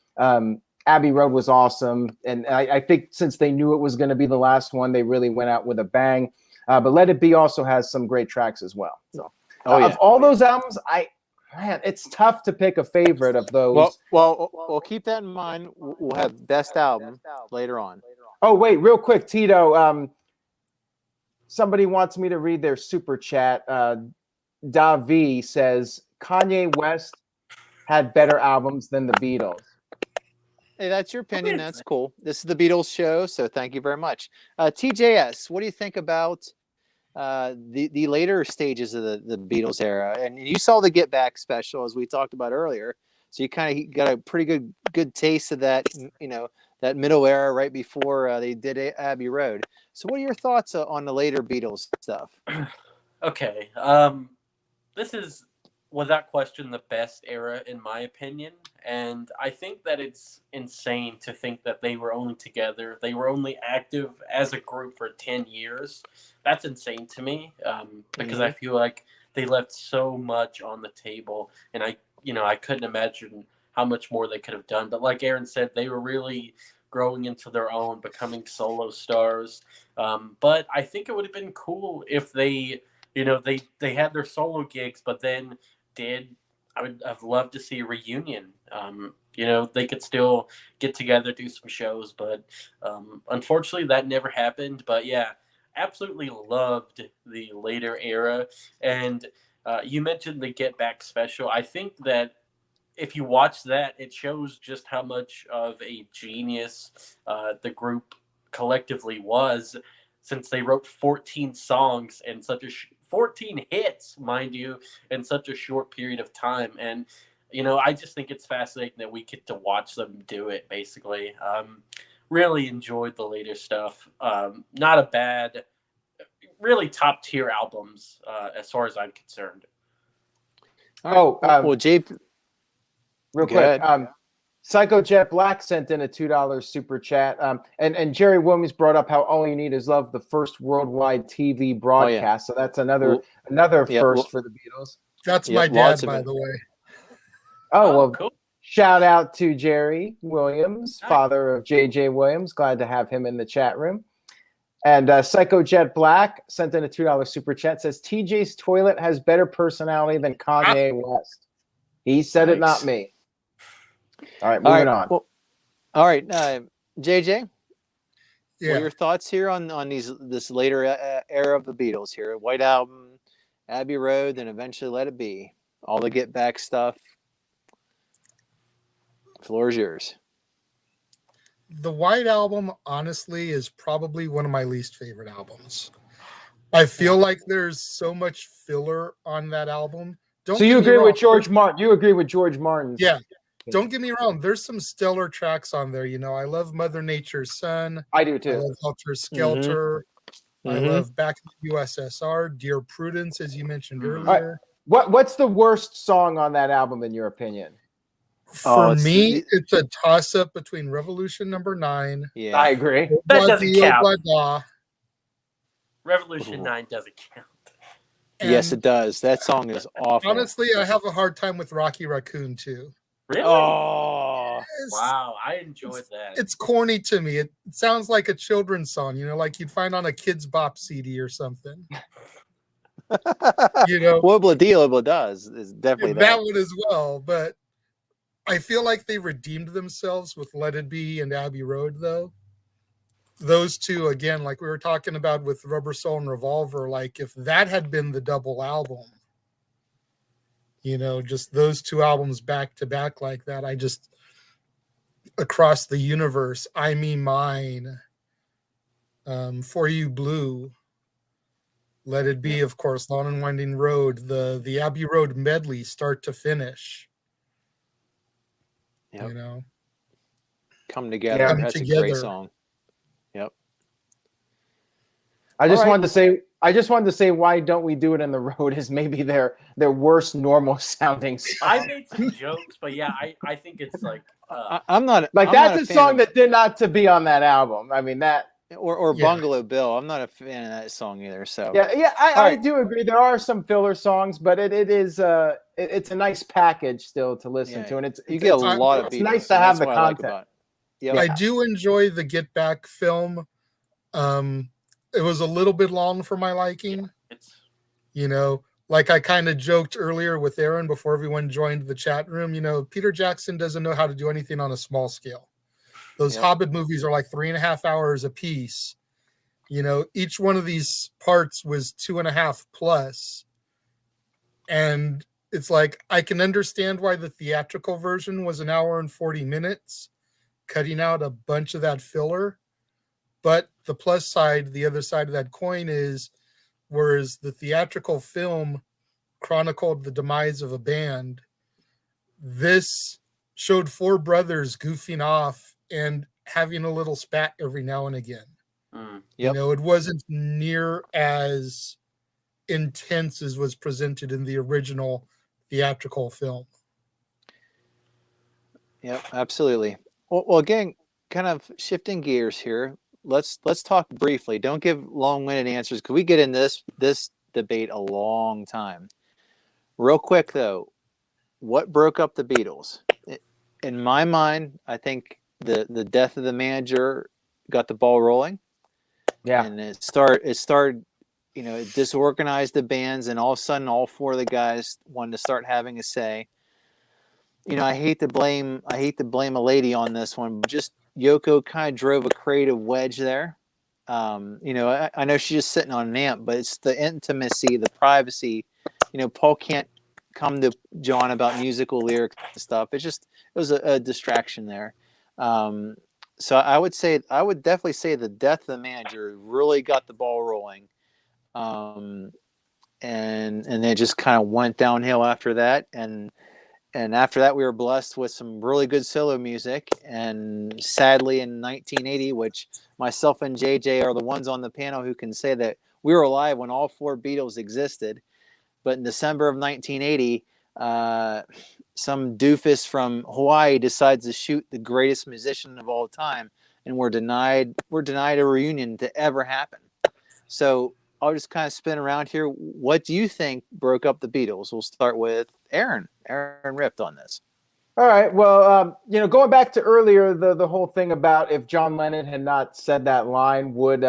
Abbey Road was awesome. And I think since they knew it was going to be the last one, they really went out with a bang. But Let It Be also has some great tracks as well. So of all those albums, man, it's tough to pick a favorite of those. Well, keep that in mind. We'll have best album later on. Oh, wait, real quick, Tito. Somebody wants me to read their super chat. Davi says Kanye West had better albums than the Beatles. Hey, that's your opinion. That's cool. This is the Beatles show, so thank you very much. TJS, what do you think about the later stages of the Beatles era? And you saw the Get Back special, as we talked about earlier. So you kind of got a pretty good taste of that, that middle era right before they did Abbey Road. So what are your thoughts on the later Beatles stuff? Okay. This is without question the best era in my opinion, and I think that it's insane to think that they were only together, they were only active as a group for 10 years. That's insane to me, because I feel like they left so much on the table, and I couldn't imagine how much more they could have done. But like Aaron said, they were really growing into their own, becoming solo stars. But I think it would have been cool if they had their solo gigs, but then I would have loved to see a reunion. They could still get together, do some shows, but unfortunately that never happened. But yeah, absolutely loved the later era. And you mentioned the Get Back special. I think that if you watch that, it shows just how much of a genius the group collectively was, since they wrote 14 songs and 14 hits, mind you, in such a short period of time. And, I just think it's fascinating that we get to watch them do it, basically. Really enjoyed the later stuff. Not a bad, really top tier albums, as far as I'm concerned. Well, Jay, real quick, Psycho Jet Black sent in a $2 super chat. And Jerry Williams brought up how All You Need Is Love, the first worldwide TV broadcast. So that's another first for the Beatles. That's my dad, by the way. Oh, well, cool. Shout out to Jerry Williams, father of JJ Williams. Glad to have him in the chat room. And Psycho Jet Black sent in a $2 super chat. Says TJ's toilet has better personality than Kanye West. He said it, not me. All right, moving on. Well, all right, JJ. Yeah. What are your thoughts here on this later era of the Beatles here? White Album, Abbey Road, then eventually Let It Be. All the Get Back stuff. Floor is yours. The White Album, honestly, is probably one of my least favorite albums. I feel like there's so much filler on that album. So you agree with George Martin? You agree with George Martin? Yeah. Don't get me wrong. There's some stellar tracks on there. I love Mother Nature's Son. I do too. I love Helter Skelter. I love Back in the USSR. Dear Prudence, as you mentioned earlier. What's the worst song on that album, in your opinion? For me, it's a toss-up between Revolution Number 9. Yeah, I agree. That doesn't count. Revolution 9 doesn't count. And yes, it does. That song is awful. Honestly, I have a hard time with Rocky Raccoon too. Really? Oh, wow! I enjoyed that. It's corny to me. It sounds like a children's song, like you'd find on a Kids Bop CD or something. What Deal does is definitely that one as well. But I feel like they redeemed themselves with Let It Be and Abbey Road, though. Those two, again, like we were talking about with Rubber Soul and Revolver, like if that had been the double album, just those two albums back to back like that, across the universe, I Me Mine, For You Blue, Let It Be, of course, Long and Winding Road, the Abbey Road medley, start to finish. Yep. Come Together. Come That's Together. a great song. Yep. I just wanted to say, why don't we do it in the road is maybe their worst normal sounding song. I made some jokes, but yeah, I think it's like I'm not like I'm that's not a song that did not to be on that album. I mean that or Yeah. Bungalow Bill. I'm not a fan of that song either. So Yeah, All I right. do agree. There are some filler songs, but it's a nice package still to listen Yeah, to, and you get a I, lot of it's Beatles, nice to and have that's the what I like content. about it. Yep. Yeah. I do enjoy the Get Back film. It was a little bit long for my liking. It's You know, like I kind of joked earlier with Aaron before everyone joined the chat room. You know, Peter Jackson doesn't know how to do anything on a small scale. Those Yep. Hobbit movies are like 3.5 hours a piece. You know, each one of these parts was 2.5 plus. And it's like, I can understand why the theatrical version was 1 hour and 40 minutes, cutting out a bunch of that filler. But the plus side, the other side of that coin is, whereas the theatrical film chronicled the demise of a band, this showed four brothers goofing off and having a little spat every now and again. mm. You Yep. know, it wasn't near as intense as was presented in the original theatrical film. Yep. Absolutely. Well, again, kind of shifting gears here. Let's talk briefly. Don't give long-winded answers because we get into this debate a long time. Real quick though, what broke up the Beatles? In my mind, I think the death of the manager got the ball rolling. Yeah. And it started, it disorganized the bands, and all of a sudden all four of the guys wanted to start having a say. I hate to blame a lady on this one, but just Yoko kind of drove a creative wedge there. I know she's just sitting on an amp, but it's the intimacy, the privacy. Paul can't come to John about musical lyrics and stuff. It was a distraction there. So I would definitely say the death of the manager really got the ball rolling. And it just kind of went downhill after that. And after that, we were blessed with some really good solo music. And sadly, in 1980, which myself and JJ are the ones on the panel who can say that we were alive when all four Beatles existed. But in December of 1980, some doofus from Hawaii decides to shoot the greatest musician of all time, and we're denied a reunion to ever happen. So I'll just kind of spin around here. What do you think broke up the Beatles? We'll start with Aaron. Aaron ripped on this. All right. Well, going back to earlier, the whole thing about if John Lennon had not said that line, would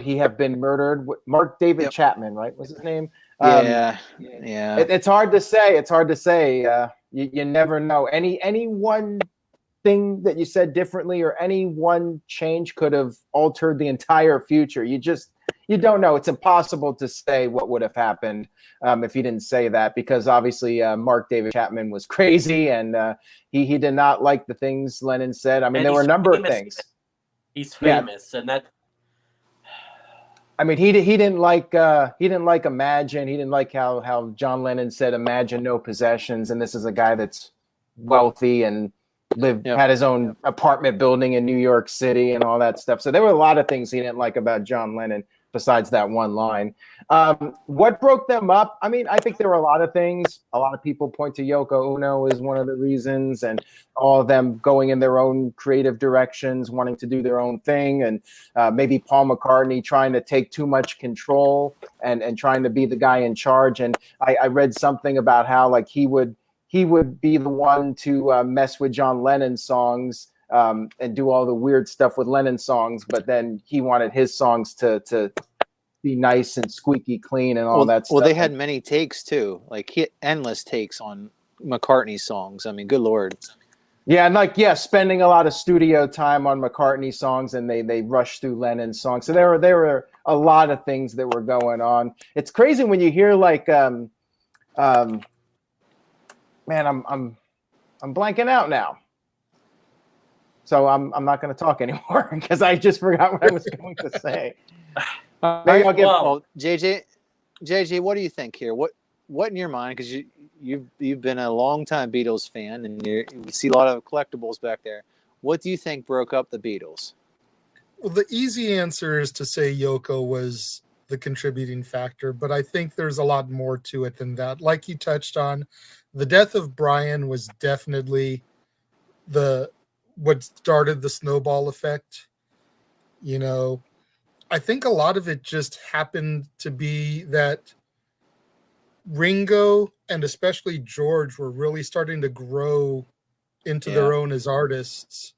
he have been murdered? Mark David Yep. Chapman, right? Was his name? Yeah. It's hard to say. You never know. Any one thing that you said differently or any one change could have altered the entire future. You don't know. It's impossible to say what would have happened if he didn't say that, because obviously Mark David Chapman was crazy, and he did not like the things Lennon said. I mean, there were a number of things. He's famous, and that. I mean, he didn't like Imagine. He didn't like how John Lennon said Imagine no possessions, and this is a guy that's wealthy and had his own apartment building in New York City and all that stuff. So there were a lot of things he didn't like about John Lennon besides that one line. What broke them up? I mean, I think there were a lot of things. A lot of people point to Yoko Ono as one of the reasons, and all of them going in their own creative directions, wanting to do their own thing, and maybe Paul McCartney trying to take too much control and trying to be the guy in charge. And I read something about how like he would be the one to mess with John Lennon's songs and do all the weird stuff with Lennon songs, but then he wanted his songs to be nice and squeaky clean and all that stuff. Well, they had many takes too, like endless takes on McCartney's songs. I mean, good Lord. Yeah, and spending a lot of studio time on McCartney songs, and they rushed through Lennon's songs. So there were a lot of things that were going on. It's crazy when you hear like man, I'm blanking out now. So I'm not going to talk anymore because I just forgot what I was going to say. Maybe I'll give JJ. What do you think here? What in your mind? Because you've been a long time Beatles fan, and you see a lot of collectibles back there. What do you think broke up the Beatles? Well, the easy answer is to say Yoko was the contributing factor, but I think there's a lot more to it than that. Like you touched on, the death of Brian was definitely what started the snowball effect. You know, I think a lot of it just happened to be that Ringo and especially George were really starting to grow into Yeah. their own as artists.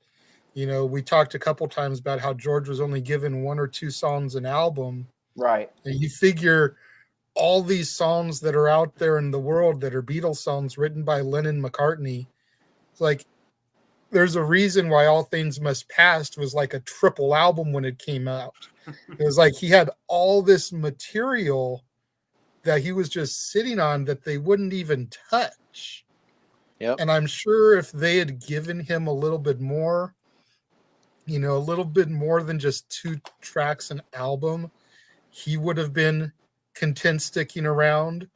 You know, we talked a couple times about how George was only given 1 or 2 songs an album. Right. And you figure all these songs that are out there in the world that are Beatles songs written by Lennon McCartney. It's like there's a reason why All Things Must Pass was like a triple album when it came out. It was like he had all this material that he was just sitting on that they wouldn't even touch. Yep. And I'm sure if they had given him a little bit more, you know, a little bit more than just 2 tracks an album, he would have been content sticking around.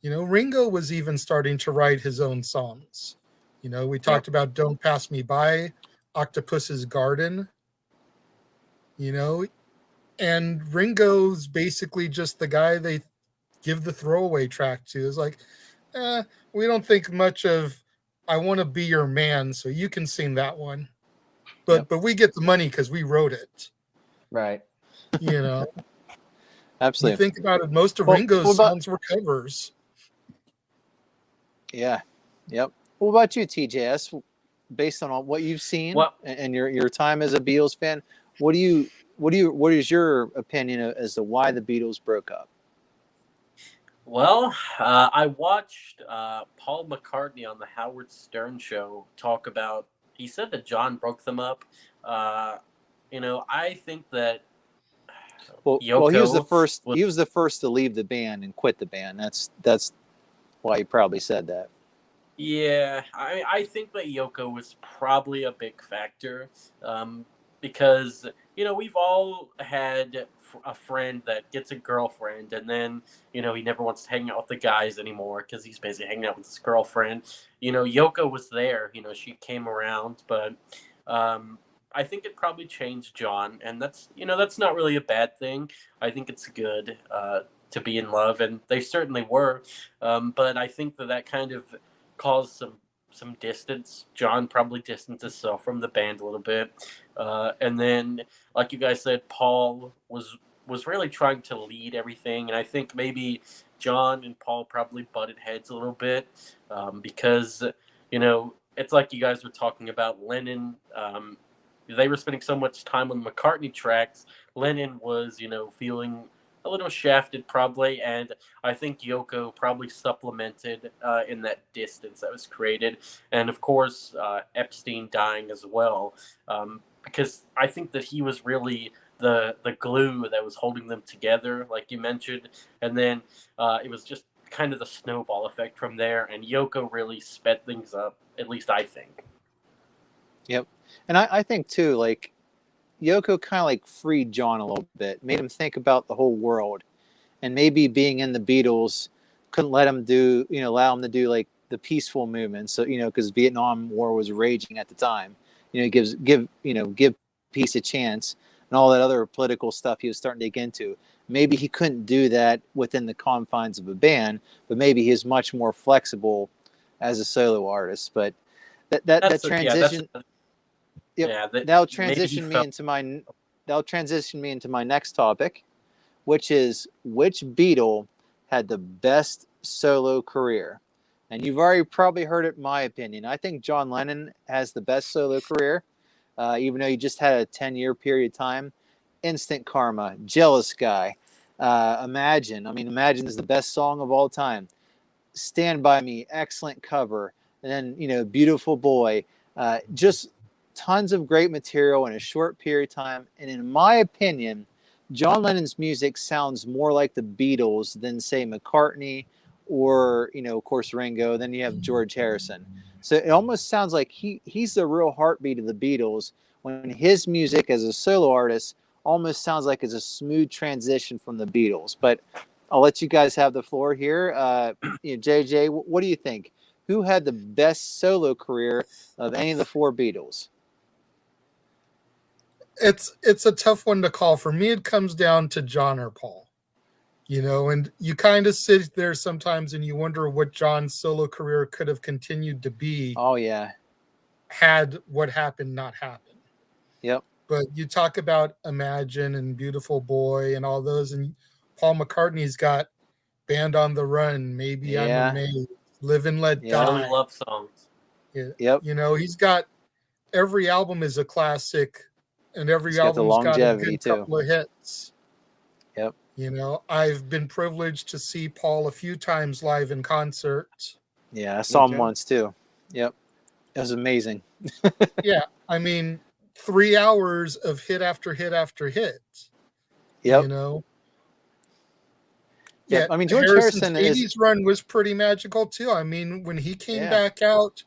You know, Ringo was even starting to write his own songs. You know, we talked about Don't Pass Me By, Octopus's Garden, you know, and Ringo's basically just the guy they give the throwaway track to. It's like, we don't think much of I Want to Be Your Man, so you can sing that one. But we get the money because we wrote it. Right. You know, Absolutely. you think about it, most of Ringo's songs were covers. Yeah. Yep. What about you, TJS? Based on what you've seen and your time as a Beatles fan, what is your opinion as to why the Beatles broke up? Well, I watched Paul McCartney on the Howard Stern show talk about. He said that John broke them up. You know, I think that. Well, he was the first. He was the first to leave the band and quit the band. That's why he probably said that. Yeah, I think that Yoko was probably a big factor, because you know we've all had a friend that gets a girlfriend and then you know he never wants to hang out with the guys anymore because he's busy hanging out with his girlfriend. You know, Yoko was there. You know, she came around, but I think it probably changed John, and that's not really a bad thing. I think it's good to be in love, and they certainly were. But I think that kind of caused some distance. John probably distanced himself from the band a little bit, and then, like you guys said, Paul was really trying to lead everything, and I think maybe John and Paul probably butted heads a little bit because you know it's like you guys were talking about Lennon. They were spending so much time on McCartney tracks. Lennon was, you know, feeling a little shafted probably, and I think Yoko probably supplemented in that distance that was created, and of course Epstein dying as well, because I think that he was really the glue that was holding them together, like you mentioned, and then it was just kind of the snowball effect from there, and Yoko really sped things up, at least I think. Yep, and I think too, like Yoko kind of like freed John a little bit, made him think about the whole world, and maybe being in the Beatles couldn't allow him to do like the peaceful movement. So because Vietnam War was raging at the time, give peace a chance and all that other political stuff he was starting to get into. Maybe he couldn't do that within the confines of a band, but maybe he's much more flexible as a solo artist. But that transition. That'll transition me into my next topic, which is which Beatle had the best solo career. And you've already probably heard it, my opinion. I think John Lennon has the best solo career, even though he just had a 10-year period of time. Instant Karma, Jealous Guy, Imagine. I mean, Imagine is the best song of all time. Stand By Me, excellent cover. And then, Beautiful Boy. Just tons of great material in a short period of time. And in my opinion, John Lennon's music sounds more like the Beatles than, say, McCartney or, of course, Ringo. Then you have George Harrison. So it almost sounds like he's the real heartbeat of the Beatles, when his music as a solo artist almost sounds like it's a smooth transition from the Beatles. But I'll let you guys have the floor here. JJ, what do you think? Who had the best solo career of any of the 4 Beatles? It's a tough one to call. For me, it comes down to John or Paul. And you kind of sit there sometimes and you wonder what John's solo career could have continued to be. Oh, yeah. Had what happened not happened. Yep. But you talk about Imagine and Beautiful Boy and all those, and Paul McCartney's got Band on the Run, Maybe I'm Yeah. Amazed, Live and Let Yeah. Really Die. love songs. Yep. You know, he's got every album is a classic, and every He's got the album's got a longevity good too. couple of hits. Yep. You know, I've been privileged to see Paul a few times live in concert. Yeah, I saw him too. once too. Yep. It was amazing. Yeah, I mean, 3 hours of hit after hit after hit. Yep. You know, Yep. yeah, I mean, George Harrison's Harrison is 80s run was pretty magical too. I mean, when he came Yeah. back out,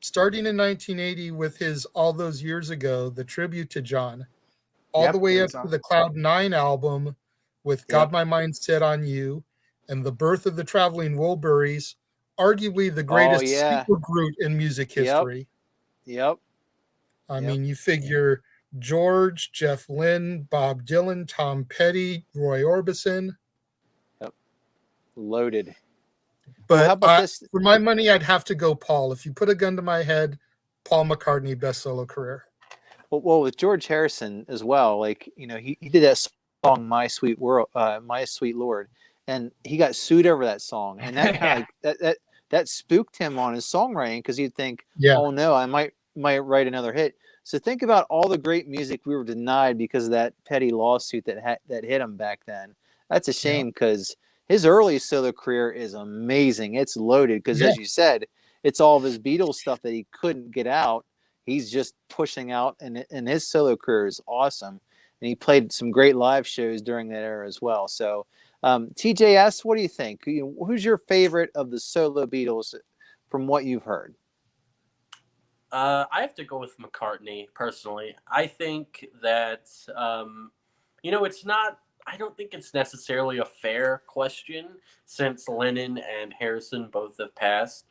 starting in 1980 with his All Those Years Ago, the tribute to John, all the way great up song. to the Cloud 9 album with Got My Mind Set on You and the birth of the Traveling Wilburys, arguably the greatest yeah. supergroup in music history. Yep. I Yep. mean, you figure George, Jeff Lynne, Bob Dylan, Tom Petty, Roy Orbison. Loaded. But how about this? For my money, I'd have to go Paul. If you put a gun to my head, Paul McCartney, best solo career. Well, with George Harrison as well, like, you know, he did that song "My Sweet World," "My Sweet Lord," and he got sued over that song, and that kind of that spooked him on his songwriting, because you'd think, Yeah. oh no, I might write another hit. So think about all the great music we were denied because of that petty lawsuit that hit him back then. That's a shame, because his early solo career is amazing. It's loaded because, as you said, it's all of his Beatles stuff that he couldn't get out. He's just pushing out, and his solo career is awesome. And he played some great live shows during that era as well. So, TJS, what do you think? Who's your favorite of the solo Beatles from what you've heard? I have to go with McCartney, personally. I think that, it's not, I don't think it's necessarily a fair question, since Lennon and Harrison both have passed.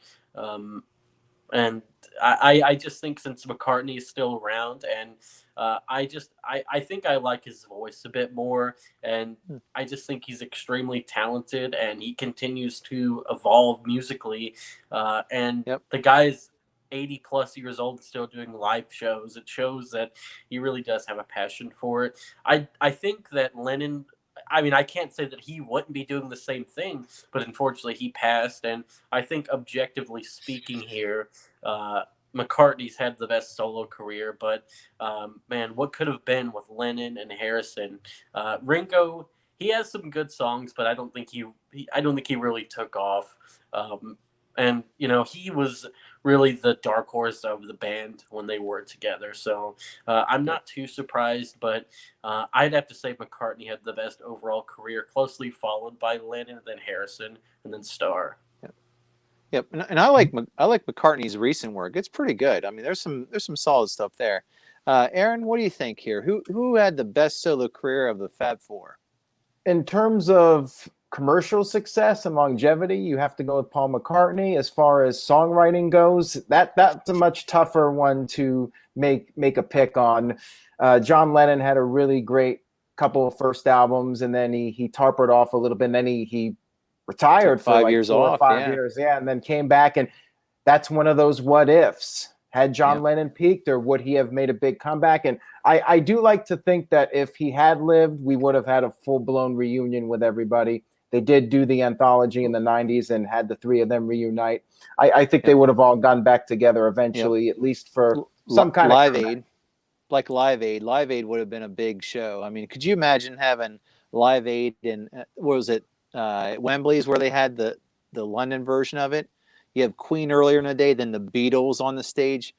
And I just think, since McCartney is still around, and I think I like his voice a bit more, and I just think he's extremely talented, and he continues to evolve musically. And the guy's 80 plus years old and still doing live shows. It shows that he really does have a passion for it. I think that Lennon, I mean, I can't say that he wouldn't be doing the same thing, but unfortunately he passed. And I think, objectively speaking here, McCartney's had the best solo career, but man, what could have been with Lennon and Harrison? Ringo, he has some good songs, but I don't think he really took off. And he was really the dark horse of the band when they were together. So I'm not too surprised, but I'd have to say McCartney had the best overall career, closely followed by Lennon, then Harrison, and then Starr. Yep, and I like McCartney's recent work. It's pretty good. I mean, there's some solid stuff there. Aaron, what do you think here? Who had the best solo career of the Fab Four? In terms of commercial success and longevity, you have to go with Paul McCartney. As far as songwriting goes, that's a much tougher one to make a pick on. John Lennon had a really great couple of first albums, and then he tapered off a little bit, and then he retired for 5 like years 4 or off, 5 years, and then came back, and that's one of those what ifs. Had John Lennon peaked, or would he have made a big comeback? And I do like to think that if he had lived, we would have had a full-blown reunion with everybody. They did do the anthology in the 90s and had the three of them reunite. I think they would have all gone back together eventually, at least for some kind of Live Aid. Like Live Aid. Live Aid would have been a big show. I mean, could you imagine having Live Aid in, what was it, Wembley's, where they had the London version of it? You have Queen earlier in the day, then the Beatles on the stage.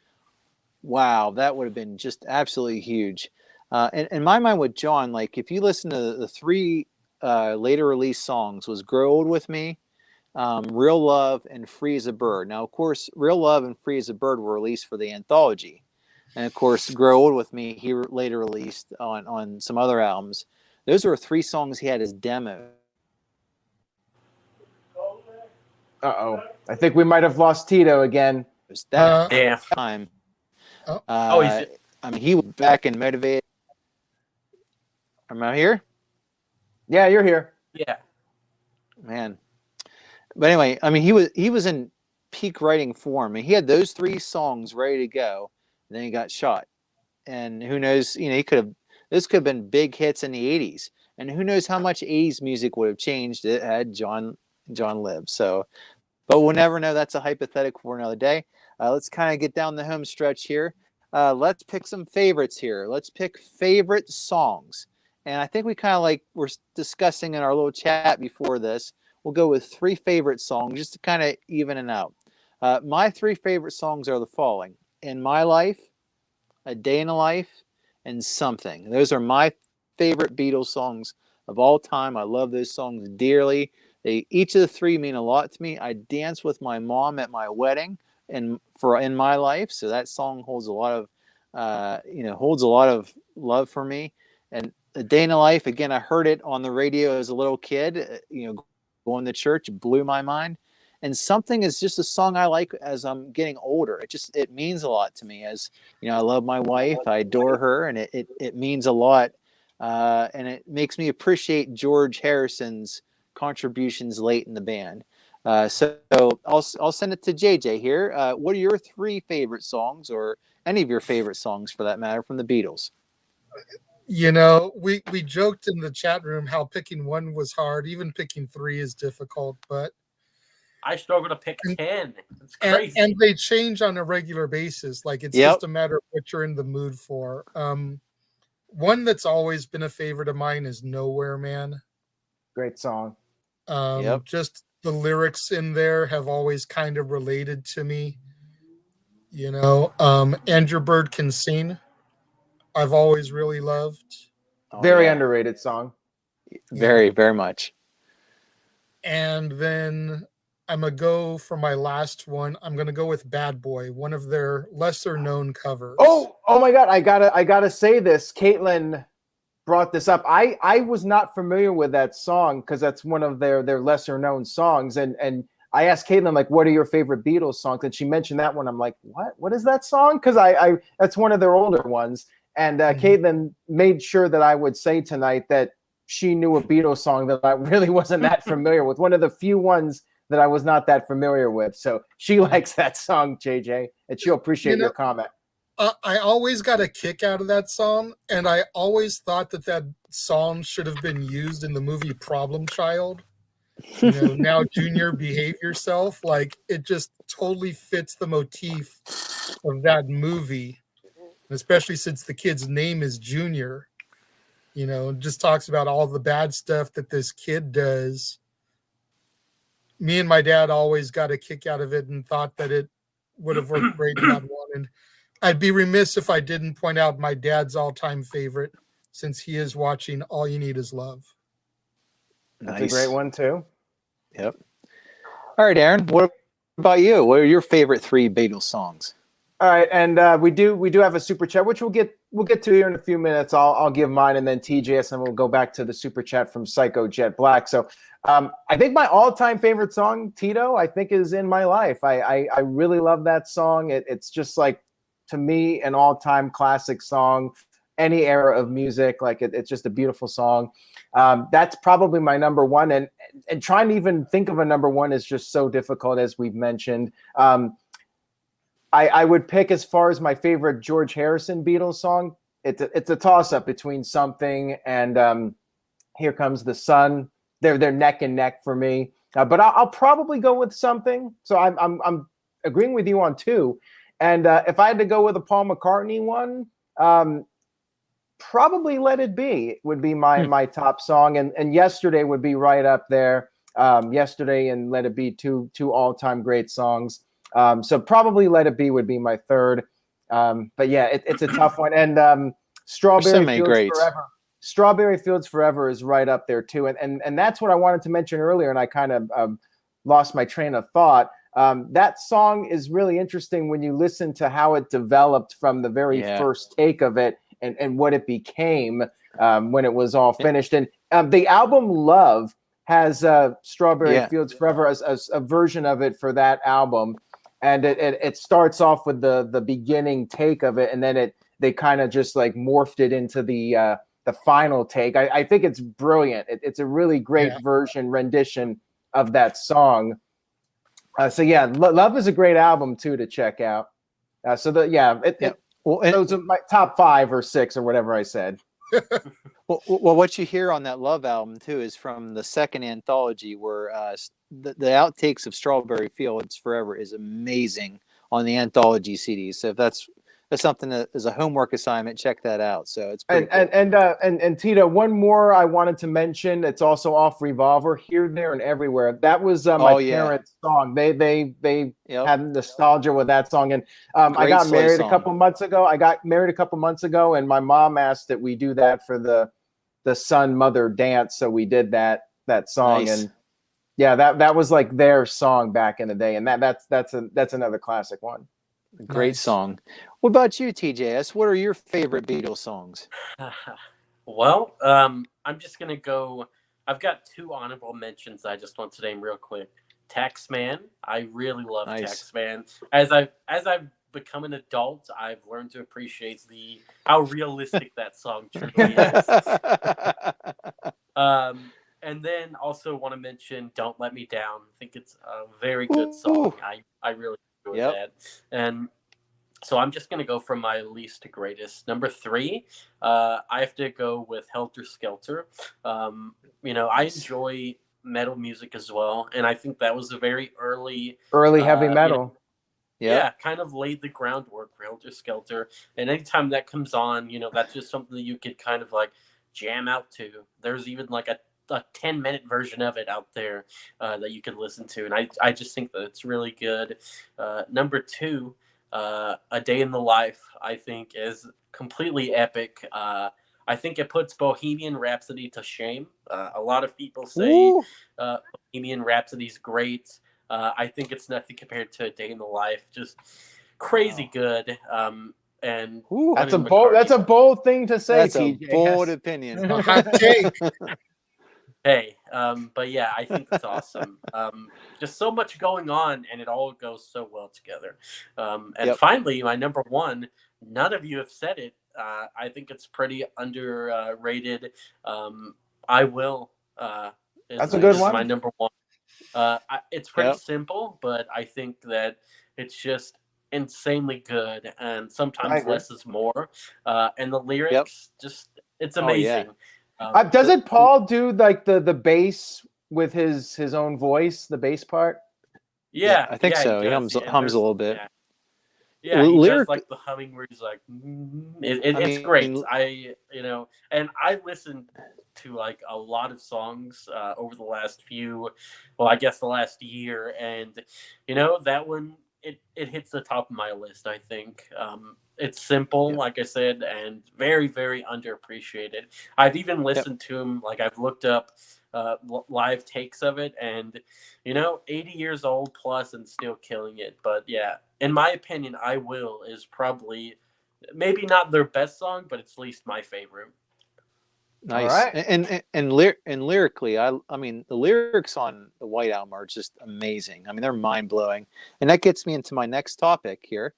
Wow, that would have been just absolutely huge. And in my mind with John, like, if you listen to the three later released songs, was Grow Old With Me, Real Love, and Free as a Bird. Now, of course, Real Love and Free as a Bird were released for the anthology. And of course, Grow Old With Me, he later released on some other albums. Those were 3 songs he had as demo. Uh-oh. I think we might have lost Tito again. It was that Damn. time. He's I mean, he was back and motivated. Am I here? Yeah, you're here. Yeah. Man. But anyway, I mean, he was in peak writing form. I mean, he had those 3 songs ready to go, and then he got shot. and who knows, he this could have been big hits in the 80s, and who knows how much 80s music would have changed it had John lived. So, but we'll never know. That's a hypothetical for another day. Let's kind of get down the home stretch here. Let's pick some favorites here. Let's pick favorite songs. And I think we kind of like we're discussing in our little chat before this. We'll go with 3 favorite songs just to kind of even it out. My 3 favorite songs are the following: In My Life, A Day in the Life, and Something. Those are my favorite Beatles songs of all time. I love those songs dearly. Each of the 3 mean a lot to me. I danced with my mom at my wedding and for In My Life, so that song holds a lot of love for me. And A Day in the Life, again, I heard it on the radio as a little kid, going to church, blew my mind. And Something is just a song I like as I'm getting older. It means a lot to me. As I love my wife, I adore her, and it means a lot. And it makes me appreciate George Harrison's contributions late in the band. So I'll send it to JJ here. What are your 3 favorite songs, or any of your favorite songs for that matter, from the Beatles? We joked in the chat room how picking 1 was hard. Even picking 3 is difficult, but I struggle to pick 10. It's crazy. And they change on a regular basis. Like, it's just a matter of what you're in the mood for. One that's always been a favorite of mine is Nowhere Man. Great song. Just the lyrics in there have always kind of related to me. Andrew Bird Can Sing, I've always really loved. Very underrated song. Very, very much. And then I'm going to go for my last one. I'm going to go with Bad Boy, one of their lesser known covers. Oh my God. I gotta say this. Caitlin brought this up. I was not familiar with that song because that's one of their lesser known songs. And I asked Caitlin, like, what are your favorite Beatles songs? And she mentioned that one. I'm like, what is that song? Because I that's one of their older ones. And Caitlin made sure that I would say tonight that she knew a Beatles song that I really wasn't that familiar with. One of the few ones that I was not that familiar with. So she likes that song, JJ, and she'll appreciate your comment. I always got a kick out of that song, and I always thought that song should have been used in the movie Problem Child. Now Junior, behave yourself. Like, it just totally fits the motif of that movie, especially since the kid's name is Junior. Just talks about all the bad stuff that this kid does. Me and my dad always got a kick out of it and thought that it would have worked great in that one. And I'd be remiss if I didn't point out my dad's all-time favorite, since he is watching All You Need Is Love. That's a great one too. Yep. All right, Aaron, what about you? What are your favorite 3 Beatles songs? All right, and we do have a super chat, which we'll get to here in a few minutes. I'll give mine, and then TJS, and we'll go back to the super chat from Psycho Jet Black. So I think my all-time favorite song, Tito, I think is In My Life. I really love that song. It's just like, to me, an all-time classic song, any era of music. Like, it's just a beautiful song. That's probably my number 1, and trying to even think of a number 1 is just so difficult, as we've mentioned. I would pick, as far as my favorite George Harrison Beatles song, it's a toss-up between Something and Here Comes the Sun. They're neck and neck for me, but I'll probably go with Something. So I'm agreeing with you on 2. And if I had to go with a Paul McCartney one, probably Let It Be would be my top song, and Yesterday would be right up there. Yesterday and Let It Be, two all-time great songs. So probably Let It Be would be my 3rd. But yeah, it's a tough one. And Strawberry Fields Forever. Strawberry Fields Forever is right up there too. And that's what I wanted to mention earlier, and I kind of lost my train of thought. That song is really interesting when you listen to how it developed from the very first take of it and what it became when it was all finished. And the album Love has Strawberry Fields Forever as a version of it for that album. And it starts off with the beginning take of it, and then they kind of just like morphed it into the final take. I think it's brilliant. It's a really great rendition of that song. So Love is a great album too to check out. Well, and, Those are my top 5 or 6 or whatever I said. well, what you hear on that Love album too is from the second anthology, where the outtakes of Strawberry Fields Forever is amazing on the anthology CDs. So if that's something that is a homework assignment, check that out. So it's pretty cool. And Tito, one more I wanted to mention. It's also off Revolver, Here, There, and Everywhere. That was my parents' song. They had nostalgia with that song. And I got married a couple months ago. And my mom asked that we do that for the son mother dance. So we did that song. Nice. And yeah, that was like their song back in the day. And that's another classic one. Great song. What about you, TJS? What are your favorite Beatles songs? Well, I'm just gonna go. I've got 2 honorable mentions I just want to name real quick. Taxman. I really love Taxman. As I've become an adult, I've learned to appreciate how realistic that song truly is. And then also want to mention Don't Let Me Down. I think it's a very good song. I really enjoy that. And so I'm just going to go from my least to greatest. Number 3, I have to go with Helter Skelter. I enjoy metal music as well. And I think that was a very early heavy metal. Kind of laid the groundwork for Helter Skelter. And anytime that comes on, that's just something that you could kind of like jam out to. There's even like a 10-minute version of it out there that you can listen to. And I just think that it's really good. Number 2, A Day in the Life, I think, is completely epic. I think it puts Bohemian Rhapsody to shame. A lot of people say Bohemian Rhapsody's great. I think it's nothing compared to A Day in the Life. Just crazy good. And that's a bold thing to say. That's TJ. a bold opinion. Hot take. Hey, but yeah, I think it's awesome. Just so much going on, and it all goes so well together. And finally, my number 1, none of you have said it. I think it's pretty underrated. I Will. That's a good one. My number 1. It's pretty simple, but I think that it's just insanely good, and sometimes less is more. And the lyrics, it's amazing. Doesn't Paul do like the bass with his own voice, the bass part? Yeah, I think so. He hums a little bit. Yeah, he does like the humming where he's like, it's great. And I listened to like a lot of songs over the last the last year, and that one it hits the top of my list. I think it's simple, like I said, and very, very underappreciated. I've even listened to him, like I've looked up live takes of it, and 80 years old plus and still killing it. But yeah, in my opinion, I Will is probably maybe not their best song, but it's at least my favorite. Nice. All right. And lyrically, I mean, the lyrics on the White Album are just amazing. I mean, they're mind blowing, and that gets me into my next topic here.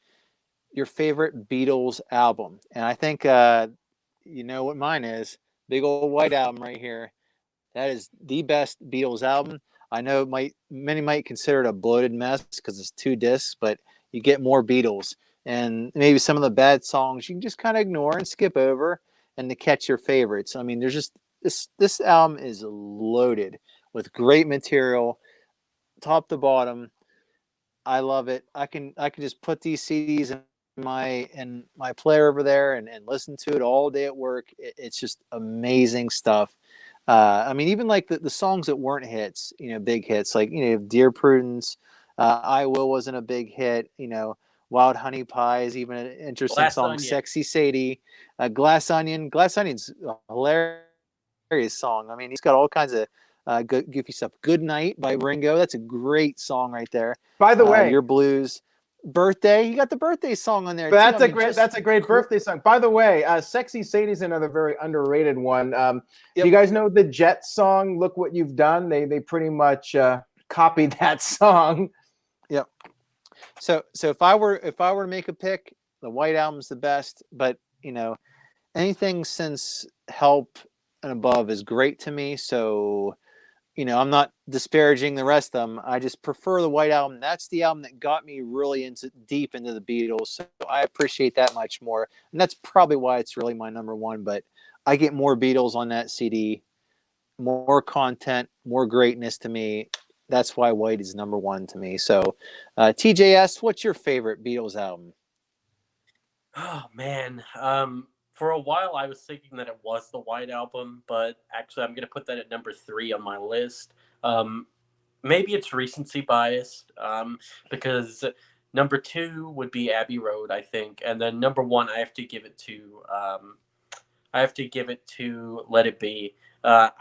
Your favorite Beatles album. And I think you know what mine is. Big old White Album right here. That is the best Beatles album. I know many might consider it a bloated mess because it's 2 discs, but you get more Beatles. And maybe some of the bad songs you can just kind of ignore and skip over, and to catch your favorites. I mean, there's just this album is loaded with great material, top to bottom. I love it. I can just put these CDs in my player over there and listen to it all day at work. It's just amazing stuff. I mean, even like the songs that weren't hits, big hits, like Dear Prudence, I Will wasn't a big hit. Wild Honey Pie is even an interesting song. Onion. Sexy Sadie, Glass Onion. Glass Onion's a hilarious song. I mean, he's got all kinds of goofy stuff. Good Night by Ringo. That's a great song right there. By the way, Your Blues. Birthday. You got the birthday song on there. But that's a great birthday song. By the way, Sexy Sadie's another very underrated one. Do you guys know the Jet song, Look What You've Done? They pretty much copied that song. Yep. So if I were to make a pick, the White Album's the best, but anything since Help and above is great to me. So I'm not disparaging the rest of them. I just prefer the White Album. That's the album that got me really deep into the Beatles. So I appreciate that much more. And that's probably why it's really my number one. But I get more Beatles on that CD, more content, more greatness to me. That's why White is number one to me. So, TJS, what's your favorite Beatles album? Oh man, for a while I was thinking that it was the White Album, but actually I'm gonna put that at number 3 on my list. Maybe it's recency biased, because number 2 would be Abbey Road, I think, and then number 1 I have to give it to Let It Be. Like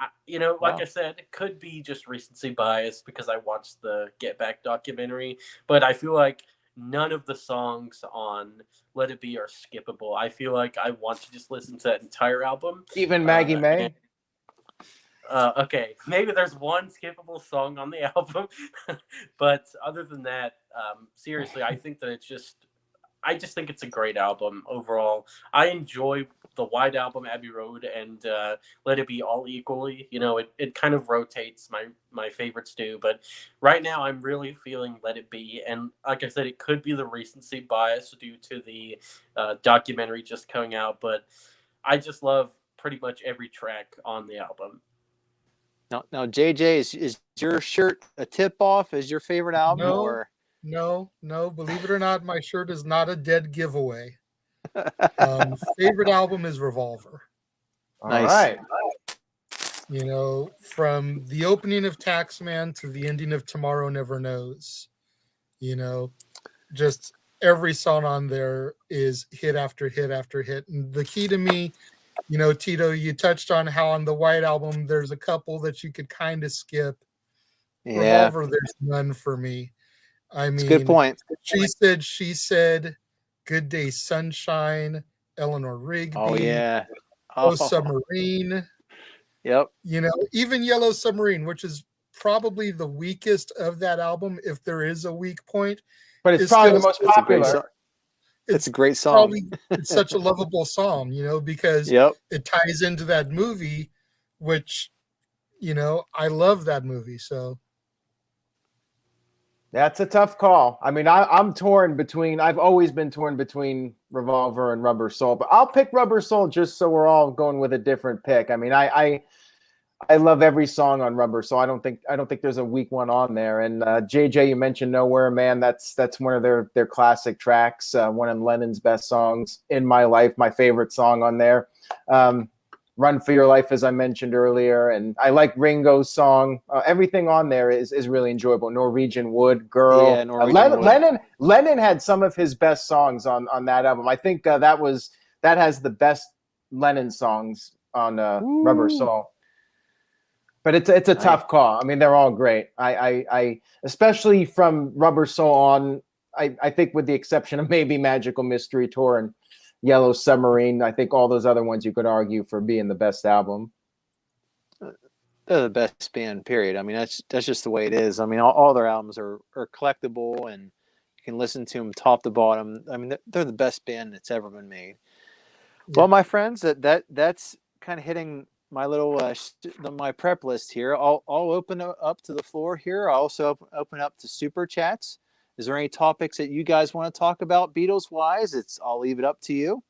Wow. I said, it could be just recency bias because I watched the Get Back documentary, but I feel like none of the songs on Let It Be are skippable. I feel like I want to just listen to that entire album. Even Maggie May. Okay, maybe there's one skippable song on the album, but other than that, seriously, I think that I just think it's a great album overall. I enjoy the White Album, Abbey Road, and Let It Be all equally. It kind of rotates. My favorites do, but right now I'm really feeling Let It Be, and like I said, it could be the recency bias due to the documentary just coming out, but I just love pretty much every track on the album. Now, JJ, is your shirt a tip off as your favorite album, No, or? no, no. Believe it or not, my shirt is not a dead giveaway. Favorite album is Revolver. All Nice. right. From the opening of Taxman to the ending of Tomorrow Never Knows, just every song on there is hit after hit after hit. And the key to me, Tito, you touched on how on the White Album, there's a couple that you could kind of skip. Yeah, Revolver, there's none for me. I it's a mean, good point. She said, Good Day Sunshine, Eleanor Rigby. Oh yeah. Yellow Submarine. Yep. Even Yellow Submarine, which is probably the weakest of that album, if there is a weak point. But it's probably the most popular. It's a great song. Probably, it's such a lovable song, because Yep. it ties into that movie, which, I love that movie. So That's a tough call. I mean, I'm torn between. I've always been torn between Revolver and Rubber Soul, but I'll pick Rubber Soul just so we're all going with a different pick. I mean, I love every song on Rubber Soul. I don't think there's a weak one on there. And JJ, you mentioned Nowhere Man. That's one of their classic tracks. One of Lennon's best songs in my life. My favorite song on there. Run for Your Life, as I mentioned earlier. And I like Ringo's song. Everything on there is really enjoyable. Norwegian Wood, Girl. Yeah, Norwegian Wood. Lennon had some of his best songs on that album. I think that has the best Lennon songs on Rubber Soul. But it's a tough call. I mean, they're all great. I especially from Rubber Soul on, I think with the exception of maybe Magical Mystery Tour and Yellow Submarine, I think all those other ones you could argue for being the best album. They're the best band, period. I mean, that's just the way it is. I mean, all their albums are collectible, and you can listen to them top to bottom. I mean, they're the best band that's ever been made. Yeah. Well, my friends, that's kind of hitting my little my prep list here. I'll open up to the floor here. I'll also open up to super chats. Is there any topics that you guys want to talk about Beatles wise? I'll leave it up to you.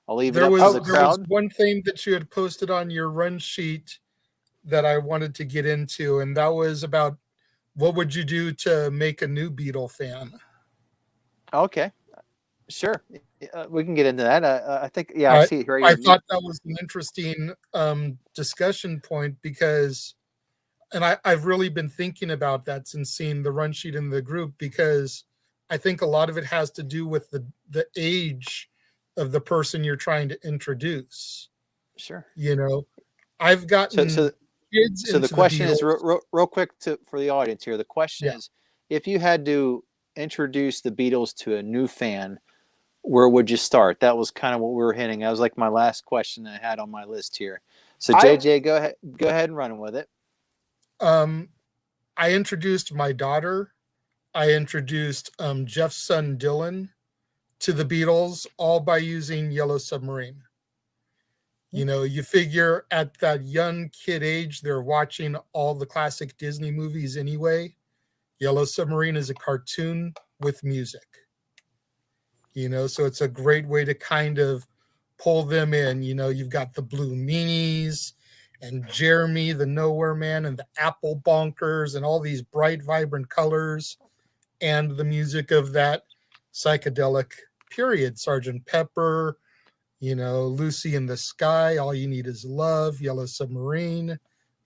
I'll leave it up to the crowd. There was one thing that you had posted on your run sheet that I wanted to get into, and that was about what would you do to make a new Beatle fan? Okay, sure. We can get into that. I think, yeah, I see it right here. I thought that was an interesting discussion point because, and I've really been thinking about that since seeing the run sheet in the group, because I think a lot of it has to do with the age of the person you're trying to introduce. Sure. I've gotten kids. So the question is real quick for the audience here. The question is, if you had to introduce the Beatles to a new fan, where would you start? That was kind of what we were hitting. That was like my last question that I had on my list here. So JJ, go ahead and run with it. I introduced my daughter. I introduced Jeff's son Dylan to the Beatles, all by using Yellow Submarine. You know, you figure at that young kid age, they're watching all the classic Disney movies anyway. Yellow Submarine is a cartoon with music, you know, so it's a great way to kind of pull them in. You know, you've got the Blue Meanies and Jeremy, the Nowhere Man, and the Apple Bonkers, and all these bright, vibrant colors, and the music of that psychedelic period. Sgt. Pepper, you know, Lucy in the Sky, All You Need Is Love, Yellow Submarine,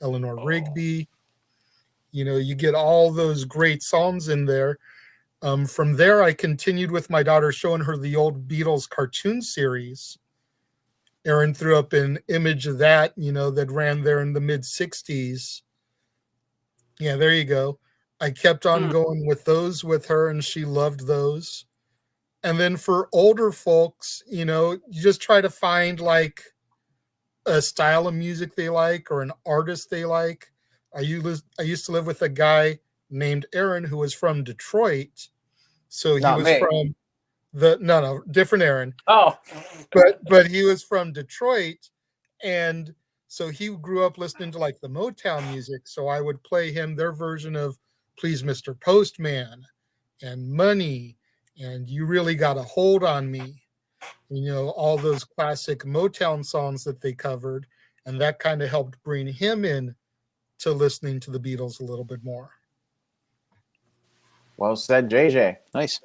Eleanor Rigby. You know, you get all those great songs in there. From there, I continued with my daughter, showing her the old Beatles cartoon series. Aaron threw up an image of that, you know, that ran there in the mid 60s. Yeah, there you go. I kept on going with those with her, and she loved those. And then for older folks, you know, you just try to find like a style of music they like or an artist they like. I used to live with a guy named Aaron who was from Detroit. So he Not was me. from different Aaron. Oh, But he was from Detroit, and so he grew up listening to like the Motown music. So I would play him their version of Please Mr. Postman and Money and You Really Got a Hold on Me. You know, all those classic Motown songs that they covered, and that kind of helped bring him in to listening to the Beatles a little bit more. Well said, JJ. Nice.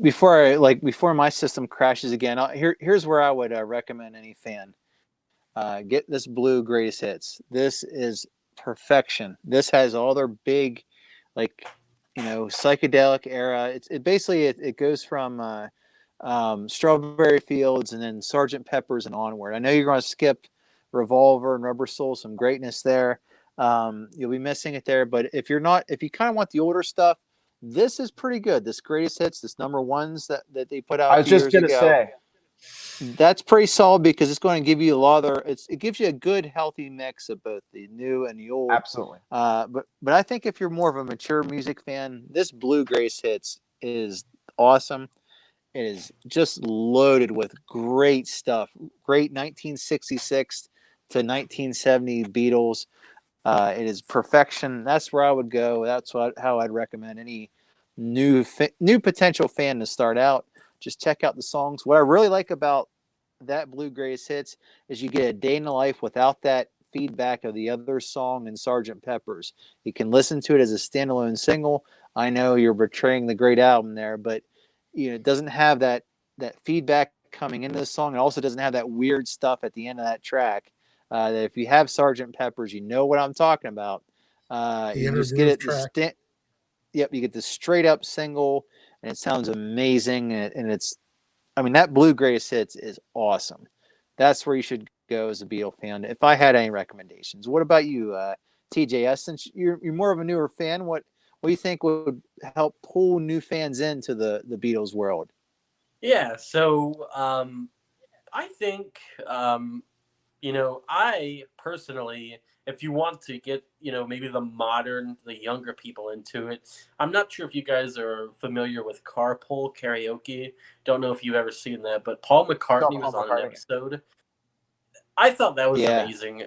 Before my system crashes again, here's where I would recommend any fan get this Blue Greatest Hits. This is perfection. This has all their big, like, you know, psychedelic era. It basically it goes from Strawberry Fields and then Sgt. Pepper's and onward. I know you're going to skip Revolver and Rubber Soul, some greatness there. You'll be missing it there, but if you kind of want the older stuff, this is pretty good. This greatest hits, this number ones that they put out I was just years going to ago. say. That's pretty solid because it's going to give you a lot of it gives you a good healthy mix of both the new and the old. Absolutely. But I think if you're more of a mature music fan, this Blue Greatest Hits is awesome. It is just loaded with great stuff. Great 1966 to 1970 Beatles. It is perfection. That's where I would go. That's how I'd recommend any new potential fan to start out. Just check out the songs. What I really like about that Blue Greatest Hits is you get a day in the life without that feedback of the other song in Sgt. Pepper's. You can listen to it as a standalone single. I know you're betraying the great album there, but you know it doesn't have that feedback coming into the song. It also doesn't have that weird stuff at the end of that track. That if you have Sgt. Pepper's, you know what I'm talking about. You just get it. Yep, you get the straight up single, and it sounds amazing. And it's, I mean, that Blue Greatest Hits is awesome. That's where you should go as a Beatle fan. If I had any recommendations, what about you, TJS? Since you're more of a newer fan, what do you think would help pull new fans into the Beatles world? yeah. So I think you know, I personally, if you want to get, you know, maybe the younger people into it, I'm not sure if you guys are familiar with Carpool Karaoke. Don't know if you've ever seen that, but Paul McCartney was on an episode. I thought that was amazing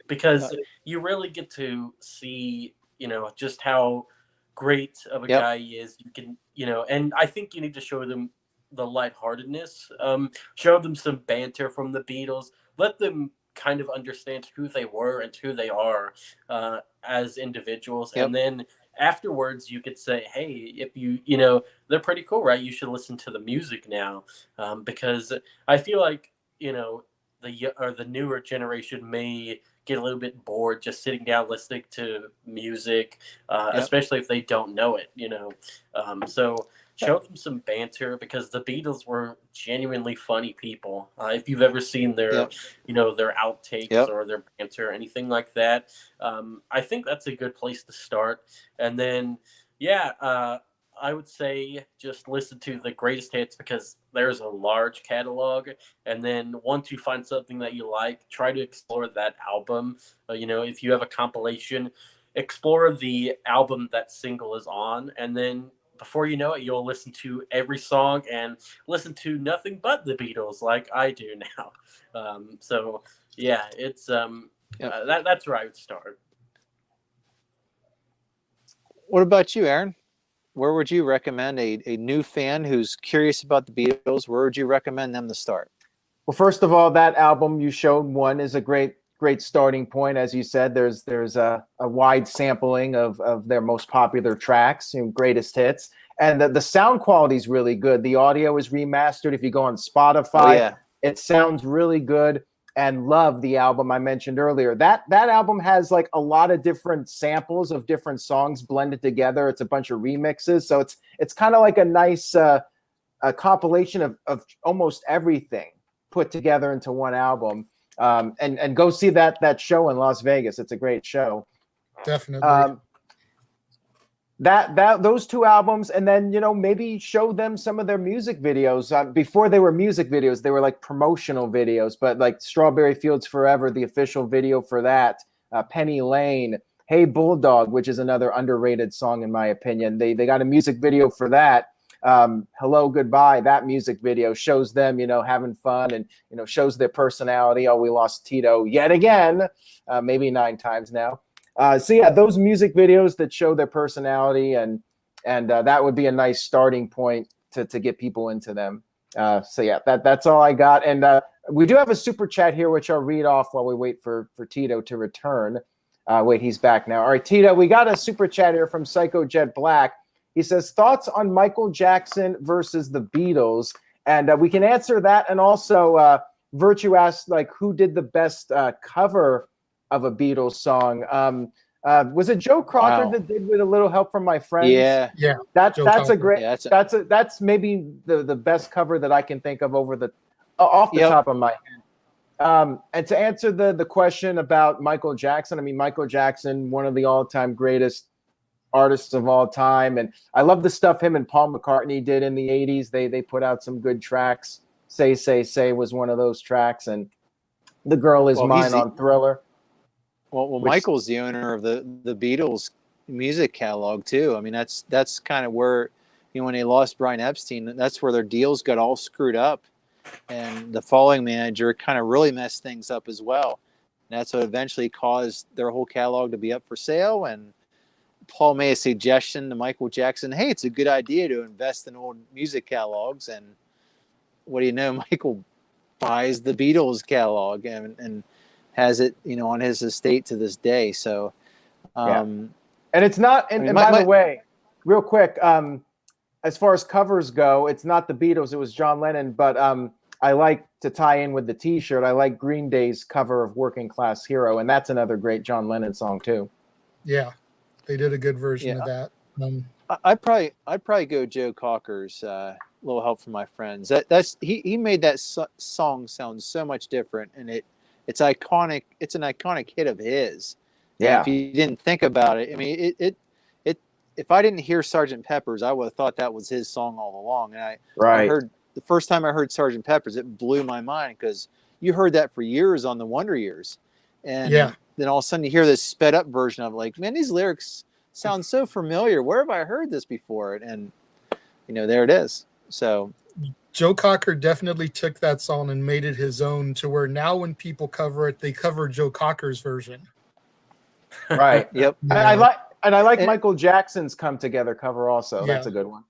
because you really get to see, you know, just how great of a guy he is. You can, you know, and I think you need to show them the lightheartedness, show them some banter from the Beatles, let them kind of understand who they were and who they are as individuals. And then afterwards you could say, hey, if you know, they're pretty cool, right? You should listen to the music now, because I feel like, you know, the newer generation may get a little bit bored just sitting down listening to music, especially if they don't know it, you know. So show them some banter because the Beatles were genuinely funny people. If you've ever seen their, you know, their outtakes or their banter or anything like that, I think that's a good place to start. And then, I would say just listen to the greatest hits because there's a large catalog. And then once you find something that you like, try to explore that album. You know, if you have a compilation, explore the album that single is on, and then before you know it, you'll listen to every song and listen to nothing but the Beatles, like I do now. So yeah, it's that's where I would start. What about you, Aaron? Where would you recommend a new fan who's curious about the Beatles? Where would you recommend them to start? Well, first of all, that album you showed one is a great starting point. As you said, there's a wide sampling of their most popular tracks, greatest hits, and the sound quality is really good. The audio is remastered. If you go on Spotify, it sounds really good. And Love, the album I mentioned earlier, that album has like a lot of different samples of different songs blended together. It's a bunch of remixes, so it's kind of like a nice a compilation of almost everything put together into one album. And go see that show in Las Vegas. It's a great show. Definitely. Those two albums, and then maybe show them some of their music videos. Before they were music videos, they were like promotional videos. But like Strawberry Fields Forever, the official video for that, Penny Lane, Hey Bulldog, which is another underrated song in my opinion. They got a music video for that. Hello Goodbye, that music video shows them having fun and shows their personality. Oh, we lost Tito yet again, maybe 9 times now. So yeah, those music videos that show their personality and that would be a nice starting point to get people into them. So yeah, that's all I got. And we do have a super chat here, which I'll read off while we wait for Tito to return. Wait, he's back now. All right, Tito, we got a super chat here from Psycho Jet Black. He says, thoughts on Michael Jackson versus the Beatles? And we can answer that. And also, Virtue asked, like, who did the best cover of a Beatles song? Was it Joe Crocker that did With a Little Help from My Friends? Yeah. That's Cocker. a great. Yeah, that's maybe the best cover that I can think of off the top of my head. And to answer the question about Michael Jackson, I mean, Michael Jackson, one of the all-time greatest artists of all time, and I love the stuff him and Paul McCartney did in the 80s. They put out some good tracks. Say Say Say was one of those tracks, and The Girl Is Mine on Thriller. Well, Michael's the owner of the Beatles music catalog too. I mean, that's kind of where when they lost Brian Epstein, that's where their deals got all screwed up, and the following manager kind of really messed things up as well. And that's what eventually caused their whole catalog to be up for sale. And Paul made a suggestion to Michael Jackson, hey, it's a good idea to invest in old music catalogs. And what do you know, Michael buys the Beatles catalog and has it, on his estate to this day. So, and it's not, and by the way, real quick, as far as covers go, it's not the Beatles, it was John Lennon, but I like to tie in with the t-shirt. I like Green Day's cover of Working Class Hero, and that's another great John Lennon song too. Yeah. They did a good version of that. I'd probably go Joe Cocker's Little Help from My Friends. He made that song sound so much different, and it's iconic. It's an iconic hit of his. Yeah. And if you didn't think about it, I mean, if I didn't hear Sgt. Pepper's, I would have thought that was his song all along. And I heard the first time I heard Sgt. Pepper's, it blew my mind because you heard that for years on the Wonder Years, and then all of a sudden you hear this sped up version of it, like, man, these lyrics sound so familiar. Where have I heard this before? And there it is. So Joe Cocker definitely took that song and made it his own, to where now when people cover it, they cover Joe Cocker's version. Right. Yep. Yeah. I like Michael Jackson's Come Together cover also. Yeah. That's a good one.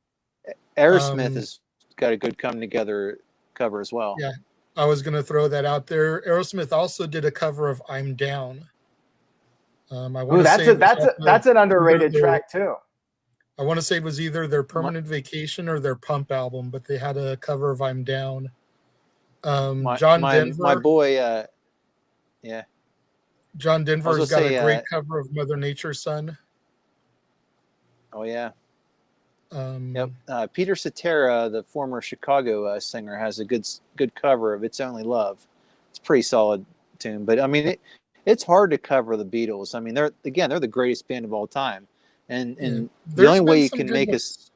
Aerosmith has got a good Come Together cover as well. Yeah. I was going to throw that out there. Aerosmith also did a cover of I'm Down. That's an underrated track too. I want to say it was either their Permanent Vacation or their Pump album, but they had a cover of I'm Down. John Denver. My boy, John Denver's got a great cover of Mother Nature's Son. Oh, yeah. Peter Cetera, the former Chicago singer, has a good cover of It's Only Love. It's a pretty solid tune. But, I mean, it's hard to cover the Beatles. I mean, they're the greatest band of all time. And the only way you can make us...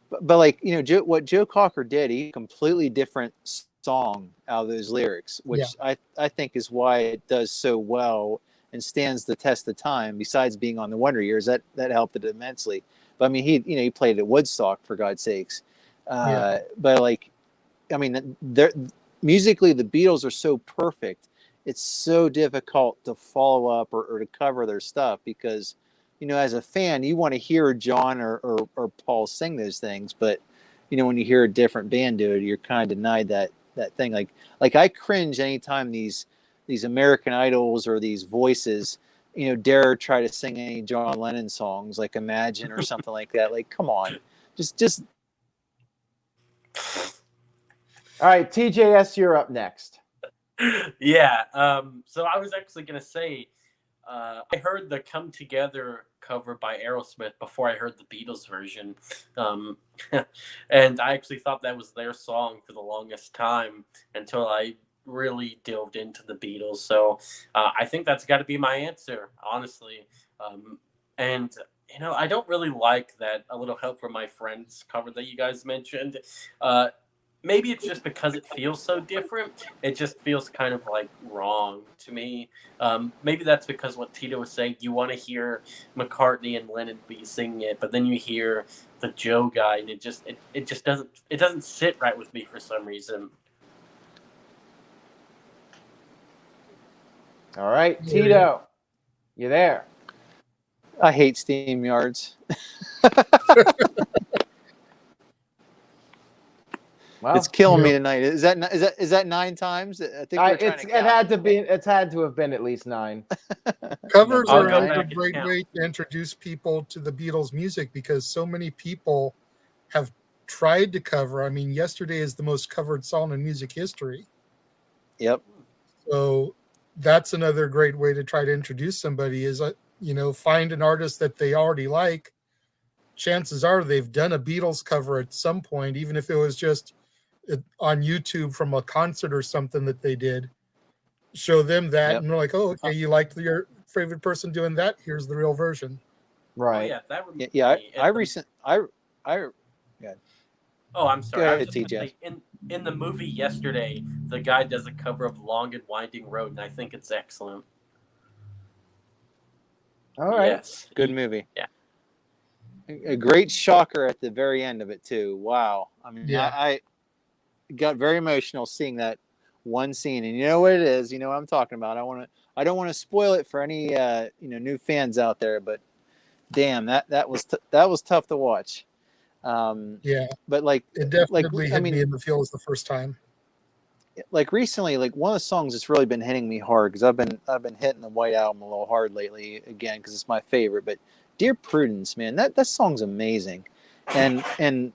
But like, what Joe Cocker did, he completely different song out of those lyrics, which I think is why it does so well and stands the test of time. Besides being on the Wonder Years, that helped it immensely. But I mean, he played at Woodstock, for God's sakes. But like, I mean, they're musically, the Beatles are so perfect. It's so difficult to follow up or to cover their stuff because, as a fan, you want to hear John or Paul sing those things, but when you hear a different band do it, you're kind of denied that thing. Like I cringe anytime these American Idols or these voices, dare try to sing any John Lennon songs like Imagine or something like that. Like, come on, just. All right, TJS, you're up next. Yeah. So I was actually going to say, I heard the Come Together cover by Aerosmith before I heard the Beatles version. And I actually thought that was their song for the longest time until I really delved into the Beatles. So I think that's got to be my answer, honestly. And, I don't really like that A Little Help from My Friends cover that you guys mentioned. Maybe it's just because it feels so different. It just feels kind of like wrong to me. Maybe that's because what Tito was saying, you want to hear McCartney and Lennon be singing it, but then you hear the Joe guy, and it just doesn't sit right with me for some reason. All right, Tito, you there? I hate Steam Yards. Well, it's killing me tonight. Is that 9 times? I think we're trying to count. It's had to have been at least 9. Covers I'll are go another back and great count. way to introduce people to the Beatles music because so many people have tried to cover. I mean, Yesterday is the most covered song in music history. Yep. So that's another great way to try to introduce somebody is, find an artist that they already like. Chances are they've done a Beatles cover at some point, even if it was just on YouTube from a concert or something that they did. Show them that, Yep. and they're like, "Oh, okay, you liked your favorite person doing that? Here's the real version." Right. Oh, yeah, that would Yeah. be Oh, I'm sorry. Go I ahead, was just gonna TJ. say, in the movie Yesterday, the guy does a cover of Long and Winding Road, and I think it's excellent. All right. Yes. Good movie. Yeah. A great shocker at the very end of it too. Wow. I mean, Yeah. I got very emotional seeing that one scene, and you know what it is. You know what I'm talking about. I don't want to spoil it for any new fans out there, but damn, that was tough to watch. Yeah. But It definitely hit me in the feels the first time. like recently, like one of the songs that's really been hitting me hard because I've been hitting the White Album a little hard lately again because it's my favorite. But Dear Prudence, man, that song's amazing, and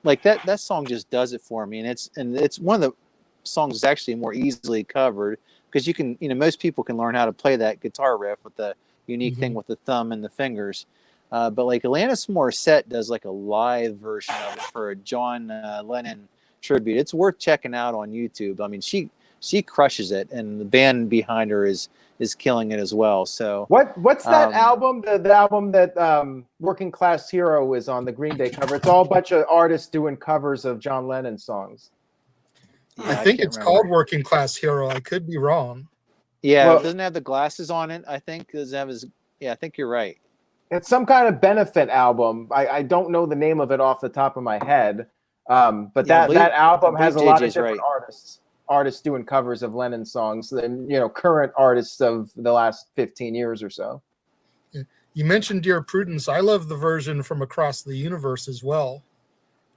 like that song just does it for me, and it's one of the songs that's actually more easily covered because you can most people can learn how to play that guitar riff with the unique thing with the thumb and the fingers. But like Alanis Morissette does like a live version of it for a John Lennon tribute. It's worth checking out on YouTube. I mean, she crushes it, and the band behind her is killing it as well. So What's that album? The album that Working Class Hero is on, the Green Day cover. It's all a bunch of artists doing covers of John Lennon songs. I think it's called Working Class Hero. I could be wrong. Yeah, Well, it doesn't have the glasses on it. I think it doesn't have his. Yeah, I think you're right. It's some kind of benefit album. I don't know the name of it off the top of my head. But Yeah, that album has a lot of JJ's different right. artists doing covers of Lennon songs, and current artists of the last 15 years or so. You mentioned Dear Prudence. I love the version from Across the Universe as well.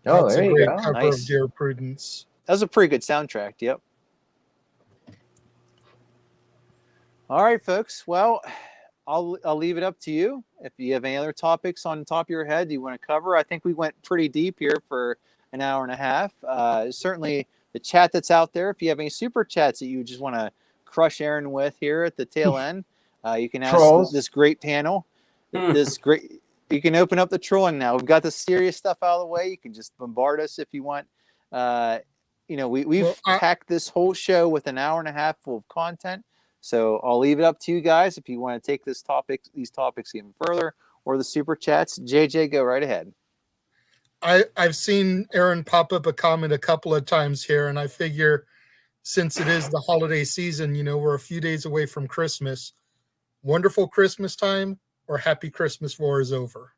Oh, That's there a you great go. cover Nice. of Dear Prudence. That was a pretty good soundtrack. Yep. All right, folks. Well, I'll leave it up to you. If you have any other topics on the top of your head you want to cover, I think we went pretty deep here for an hour and a half. Certainly the chat that's out there. If you have any super chats that you just want to crush Aaron with here at the tail end, you can ask this great panel. You can open up the trolling now. We've got the serious stuff out of the way. You can just bombard us if you want. We've packed this whole show with an hour and a half full of content. So I'll leave it up to you guys if you want to take these topics even further, or the super chats. JJ, go right ahead. I've seen Aaron pop up a comment a couple of times here, and I figure since it is the holiday season, we're a few days away from Christmas. Wonderful Christmas time, or Happy Christmas War is over?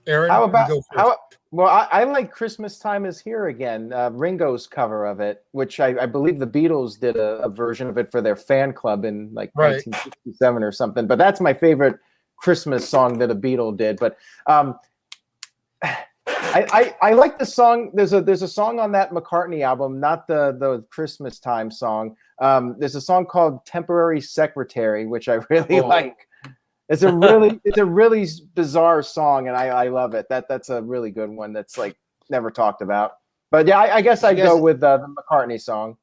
Aaron, How you about go first. how? Well, I like "Christmas Time Is Here" again. Ringo's cover of it, which I believe the Beatles did a version of it for their fan club in like Right. 1967 or something. But that's my favorite Christmas song that a Beatle did. But I like the song. There's a song on that McCartney album, not the Christmas time song. There's a song called "Temporary Secretary," which I really like. It's a really bizarre song, and I love it. That's a really good one. That's like never talked about. But yeah, I guess I'd go with the McCartney song.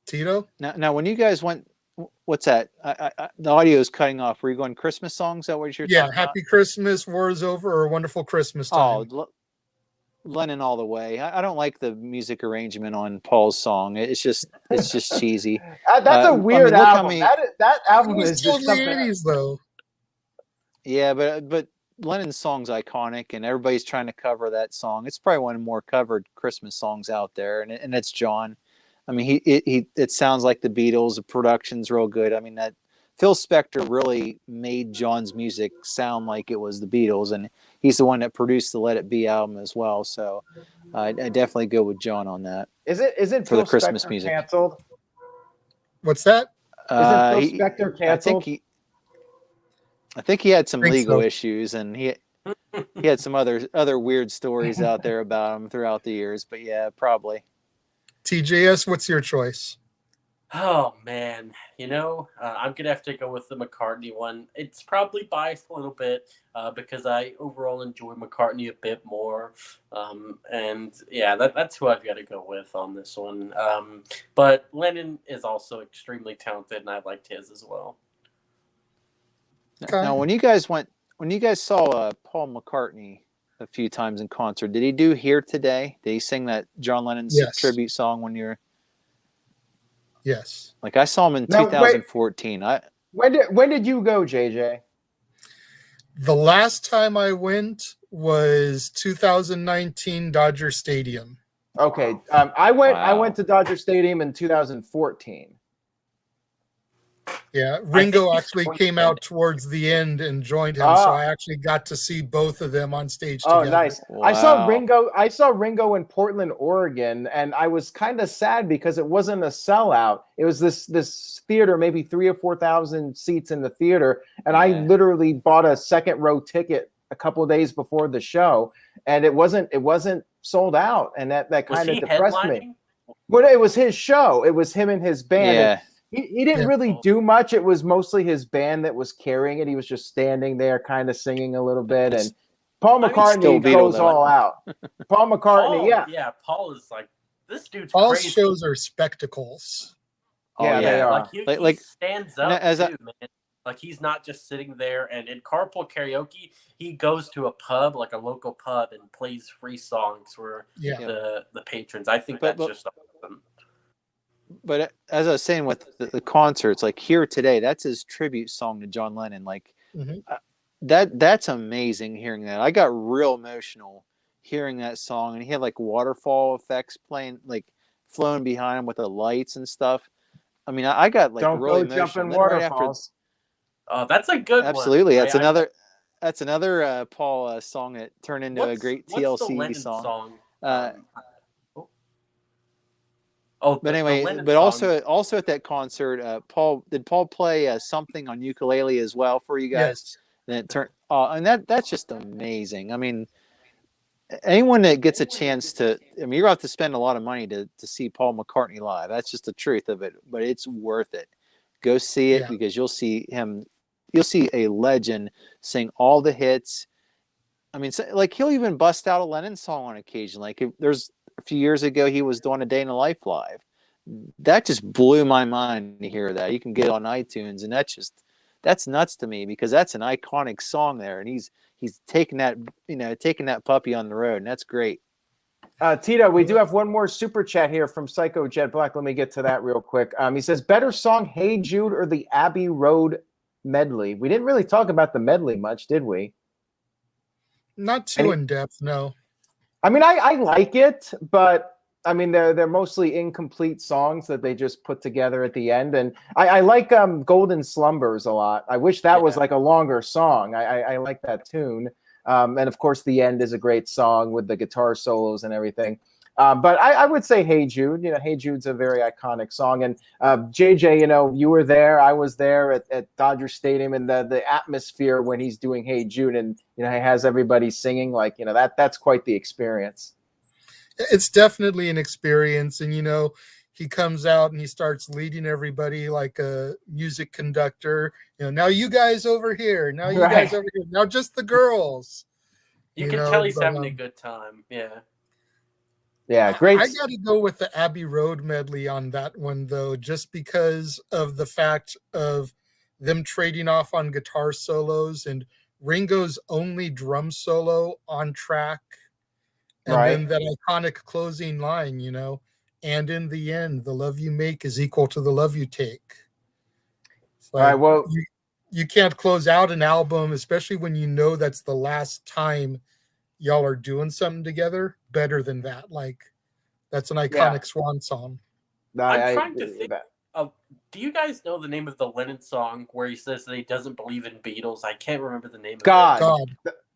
Tito? Now, when you guys went, what's that? The audio is cutting off. Were you going Christmas songs? Is that what you're talking about? Happy Christmas, War is Over, or Wonderful Christmas Time. Lennon all the way. I don't like the music arrangement on Paul's song. It's just cheesy. That's a weird album. That album is just totally something. 80s though. Yeah, but Lennon's song's iconic, and everybody's trying to cover that song. It's probably one of the more covered Christmas songs out there, and it's John. I mean, it sounds like the Beatles. The production's real good. I mean, that Phil Spector really made John's music sound like it was the Beatles, and he's the one that produced the Let It Be album as well. So I definitely go with John on that. Isn't for Phil the Christmas Spector music canceled? What's that? Isn't Phil Spector canceled? I think he had some legal so. issues, and he had some other weird stories out there about him throughout the years. But yeah, probably. TJS, what's your choice? Oh man, I'm gonna have to go with the McCartney one. It's probably biased a little bit because I overall enjoy McCartney a bit more, and yeah, that's who I've got to go with on this one. But Lennon is also extremely talented, and I liked his as well. Okay. Now, when you guys saw Paul McCartney a few times in concert, did he do "Here Today"? Did he sing that John Lennon's tribute song when you're? Yes. Like I saw him in 2014. When did you go, JJ? The last time I went was 2019 Dodger Stadium. Okay. I went to Dodger Stadium in 2014. Yeah, Ringo actually came out towards the end and joined him, so I actually got to see both of them on stage together. Oh, nice! Wow. I saw Ringo in Portland, Oregon, and I was kind of sad because it wasn't a sellout. It was this theater, maybe 3,000 or 4,000 seats in the theater, and I literally bought a second row ticket a couple of days before the show, and it wasn't sold out, and that kind of depressed me. Well, it was his show. It was him and his band. Yeah. He didn't really do much. It was mostly his band that was carrying it. He was just standing there kind of singing a little bit. And Paul McCartney goes all out. Paul McCartney, Yeah, Paul is like, this dude's Paul's crazy. shows are spectacles. Yeah, they are. Like he stands up too, man. Like he's not just sitting there. And in carpool karaoke, he goes to a pub, like a local pub, and plays free songs for the patrons. I think that's just awesome. But as I was saying with the concerts, like "Here Today," that's his tribute song to John Lennon. Like that's amazing hearing that. I got real emotional hearing that song, and he had like waterfall effects playing, like flowing behind him with the lights and stuff. I mean, I got like really emotional. Jumping waterfalls. Oh, that's a good one. Absolutely, that's another Paul song that turned into a great TLC song. But anyway, but also at that concert, did Paul play something on ukulele as well for you guys? Yes. And it turned, and that's just amazing. I mean, anyone that gets a chance to, I mean, you're going to have to spend a lot of money to see Paul McCartney live. That's just the truth of it. But it's worth it. Go see it because you'll see him. You'll see a legend sing all the hits. I mean, like he'll even bust out a Lennon song on occasion. Like there's a few years ago, he was doing A Day in the Life live. That just blew my mind to hear that. You can get it on iTunes, and that's nuts to me because that's an iconic song there, and he's taking that puppy on the road, and that's great. Tito, we do have one more super chat here from Psycho Jet Black. Let me get to that real quick. He says, better song, Hey Jude or the Abbey Road medley? We didn't really talk about the medley much, did we? Not too in depth, no. I mean, I like it, but I mean, they're mostly incomplete songs that they just put together at the end. And I like Golden Slumbers a lot. I wish that was like a longer song. I like that tune. And of course, the end is a great song with the guitar solos and everything. But I would say Hey Jude. Hey Jude's a very iconic song. And JJ, you were there. I was there at Dodger Stadium, and the atmosphere when he's doing Hey Jude, and he has everybody singing, like that's quite the experience. It's definitely an experience, and he comes out and he starts leading everybody like a music conductor. Now you guys over here. Now you guys over here. Now just the girls. You can tell he's having a good time. Yeah. Yeah, great. I got to go with the Abbey Road medley on that one, though, just because of the fact of them trading off on guitar solos and Ringo's only drum solo on track. And then that iconic closing line, and in the end, the love you make is equal to the love you take. All right, well, you can't close out an album, especially when that's the last time y'all are doing something together, better than that. Like, that's an iconic swan song. I'm trying to think of, do you guys know the name of the Lennon song where he says that he doesn't believe in Beatles? I can't remember the name of it. God.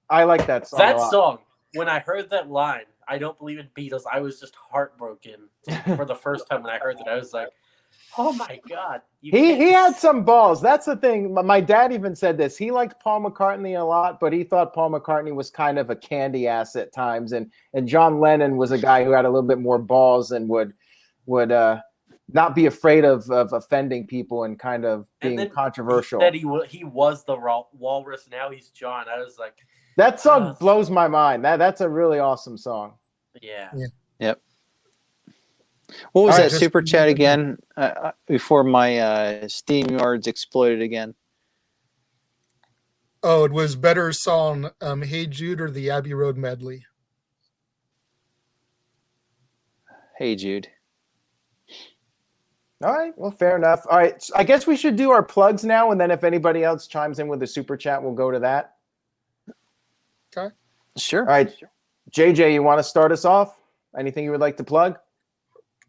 I like that song. That song, when I heard that line, I don't believe in Beatles, I was just heartbroken for the first time when I heard that. I was like, oh my God. He had some balls. That's the thing. My dad even said this. He liked Paul McCartney a lot, but he thought Paul McCartney was kind of a candy ass at times. And John Lennon was a guy who had a little bit more balls and would not be afraid of offending people and kind of being controversial. He said he was the walrus. Now he's John. I was like, that song blows my mind. That's a really awesome song. Yeah. Yep. What was that super chat again? Before my Steam yards exploded again. Oh, it was better song, Hey Jude or the Abbey Road medley? Hey Jude. All right. Well, fair enough. All right. I guess we should do our plugs now, and then if anybody else chimes in with a super chat, we'll go to that. Okay. Sure. All right. JJ, you want to start us off? Anything you would like to plug?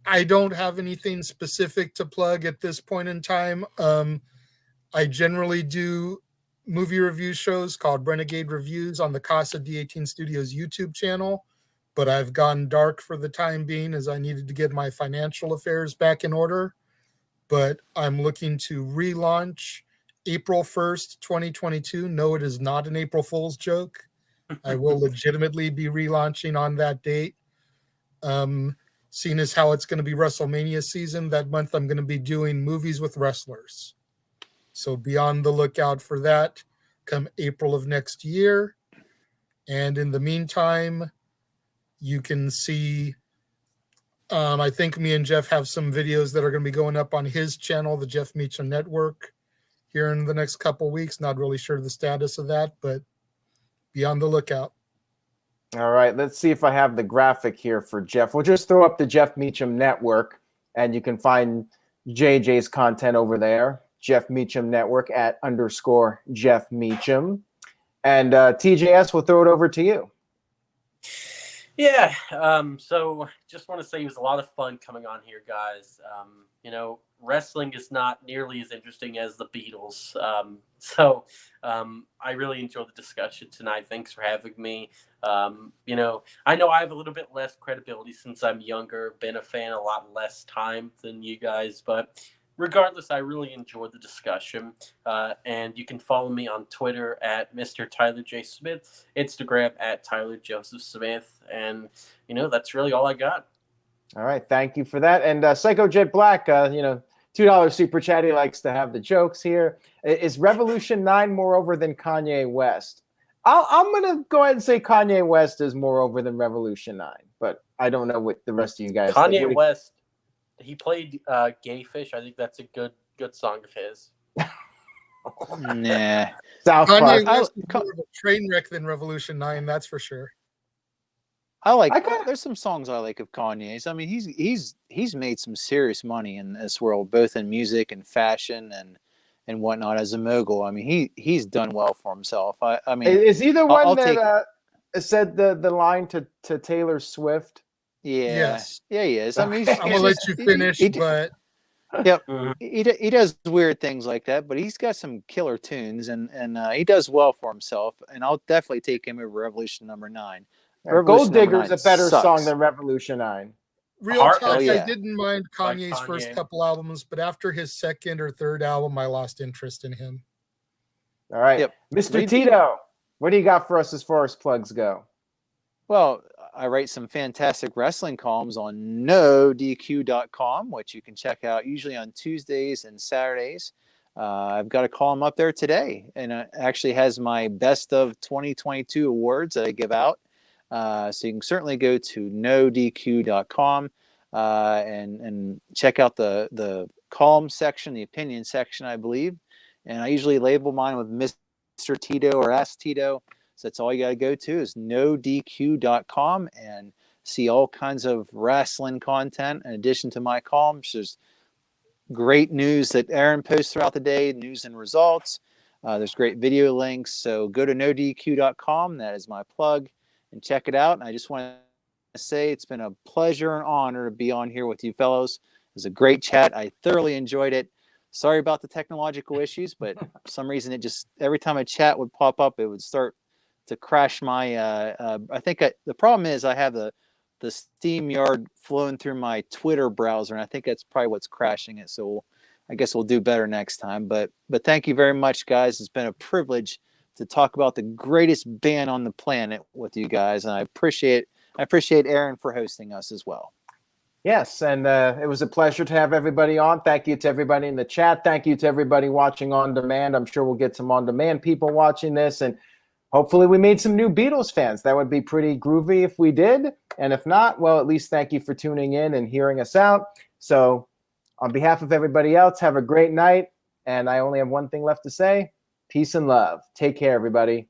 I don't have anything specific to plug at this point in time. I generally do movie review shows called Renegade Reviews on the Casa D18 Studios YouTube channel, but I've gone dark for the time being as I needed to get my financial affairs back in order. But I'm looking to relaunch April 1st, 2022. No, it is not an April Fool's joke. I will legitimately be relaunching on that date. Seeing as how it's going to be WrestleMania season, that month I'm going to be doing movies with wrestlers. So be on the lookout for that come April of next year. And in the meantime, you can see, I think me and Jeff have some videos that are going to be going up on his channel, the Jeff Meacham Network, here in the next couple weeks. Not really sure the status of that, but be on the lookout. All right, let's see if I have the graphic here for Jeff. We'll just throw up the Jeff Meacham Network, and you can find JJ's content over there, Jeff Meacham Network @ _Jeff Meacham. And TJS, we'll throw it over to you. Yeah, so just want to say it was a lot of fun coming on here, guys. Wrestling is not nearly as interesting as the Beatles. I really enjoyed the discussion tonight. Thanks for having me. I know I have a little bit less credibility since I'm younger, been a fan a lot less time than you guys, but regardless, I really enjoyed the discussion. And you can follow me on Twitter at Mr. Tyler J. Smith, Instagram at Tyler Joseph Smith. And, that's really all I got. All right. Thank you for that. And Psycho Jet Black, $2 super chat. He likes to have the jokes here. Is Revolution 9 more over than Kanye West? I'm going to go ahead and say Kanye West is more over than Revolution 9, but I don't know what the rest of you guys think. Kanye West, he played Gay Fish. I think that's a good song of his. Nah. South Park. Kanye West is more of a train wreck than Revolution 9, that's for sure. There's some songs I like of Kanye's. I mean, he's made some serious money in this world, both in music and fashion and whatnot as a mogul. I mean, he's done well for himself. I mean, is he the one that said the line to Taylor Swift? Yeah. Yes. Yeah, he is. I mean, I'm gonna let you finish, but Yep. Mhm. He does weird things like that, but he's got some killer tunes, and he does well for himself. And I'll definitely take him over Revolution number 9. Yeah, Gold Revolution number Digger is 9 a better song sucks. than Revolution 9. Real Heart- talk, Oh, I yeah. didn't mind Like Kanye's first Kanye. couple albums, but after his second or third album, I lost interest in him. All right. Yep. Mr. Read- Tito, what do you got for us as far as plugs go? Well, I write some fantastic wrestling columns on NoDQ.com, which you can check out usually on Tuesdays and Saturdays. I've got a column up there today, and it actually has my best of 2022 awards that I give out. So you can certainly go to NoDQ.com and check out the column section, the opinion section, I believe. And I usually label mine with Mr. Tito or Ask Tito. So that's all you got to go to is NoDQ.com and see all kinds of wrestling content in addition to my columns. There's great news that Aaron posts throughout the day, news and results. There's great video links. So go to NoDQ.com. That is my plug, and check it out. And I just want to say it's been a pleasure and honor to be on here with you fellows. It was a great chat. I thoroughly enjoyed it. Sorry about the technological issues, but for some reason it just, every time a chat would pop up, it would start to crash my I think the problem is I have the SteamYard flowing through my Twitter browser, and I think that's probably what's crashing it. So I guess we'll do better next time. But thank you very much, guys. It's been a privilege to talk about the greatest band on the planet with you guys, and I appreciate Aaron for hosting us as well. Yes, and it was a pleasure to have everybody on. Thank you to everybody in the chat. Thank you to everybody watching on demand. I'm sure we'll get some on-demand people watching this, and hopefully we made some new Beatles fans. That would be pretty groovy if we did. And if not, well, at least thank you for tuning in and hearing us out. So on behalf of everybody else, have a great night. And I only have one thing left to say. Peace and love. Take care, everybody.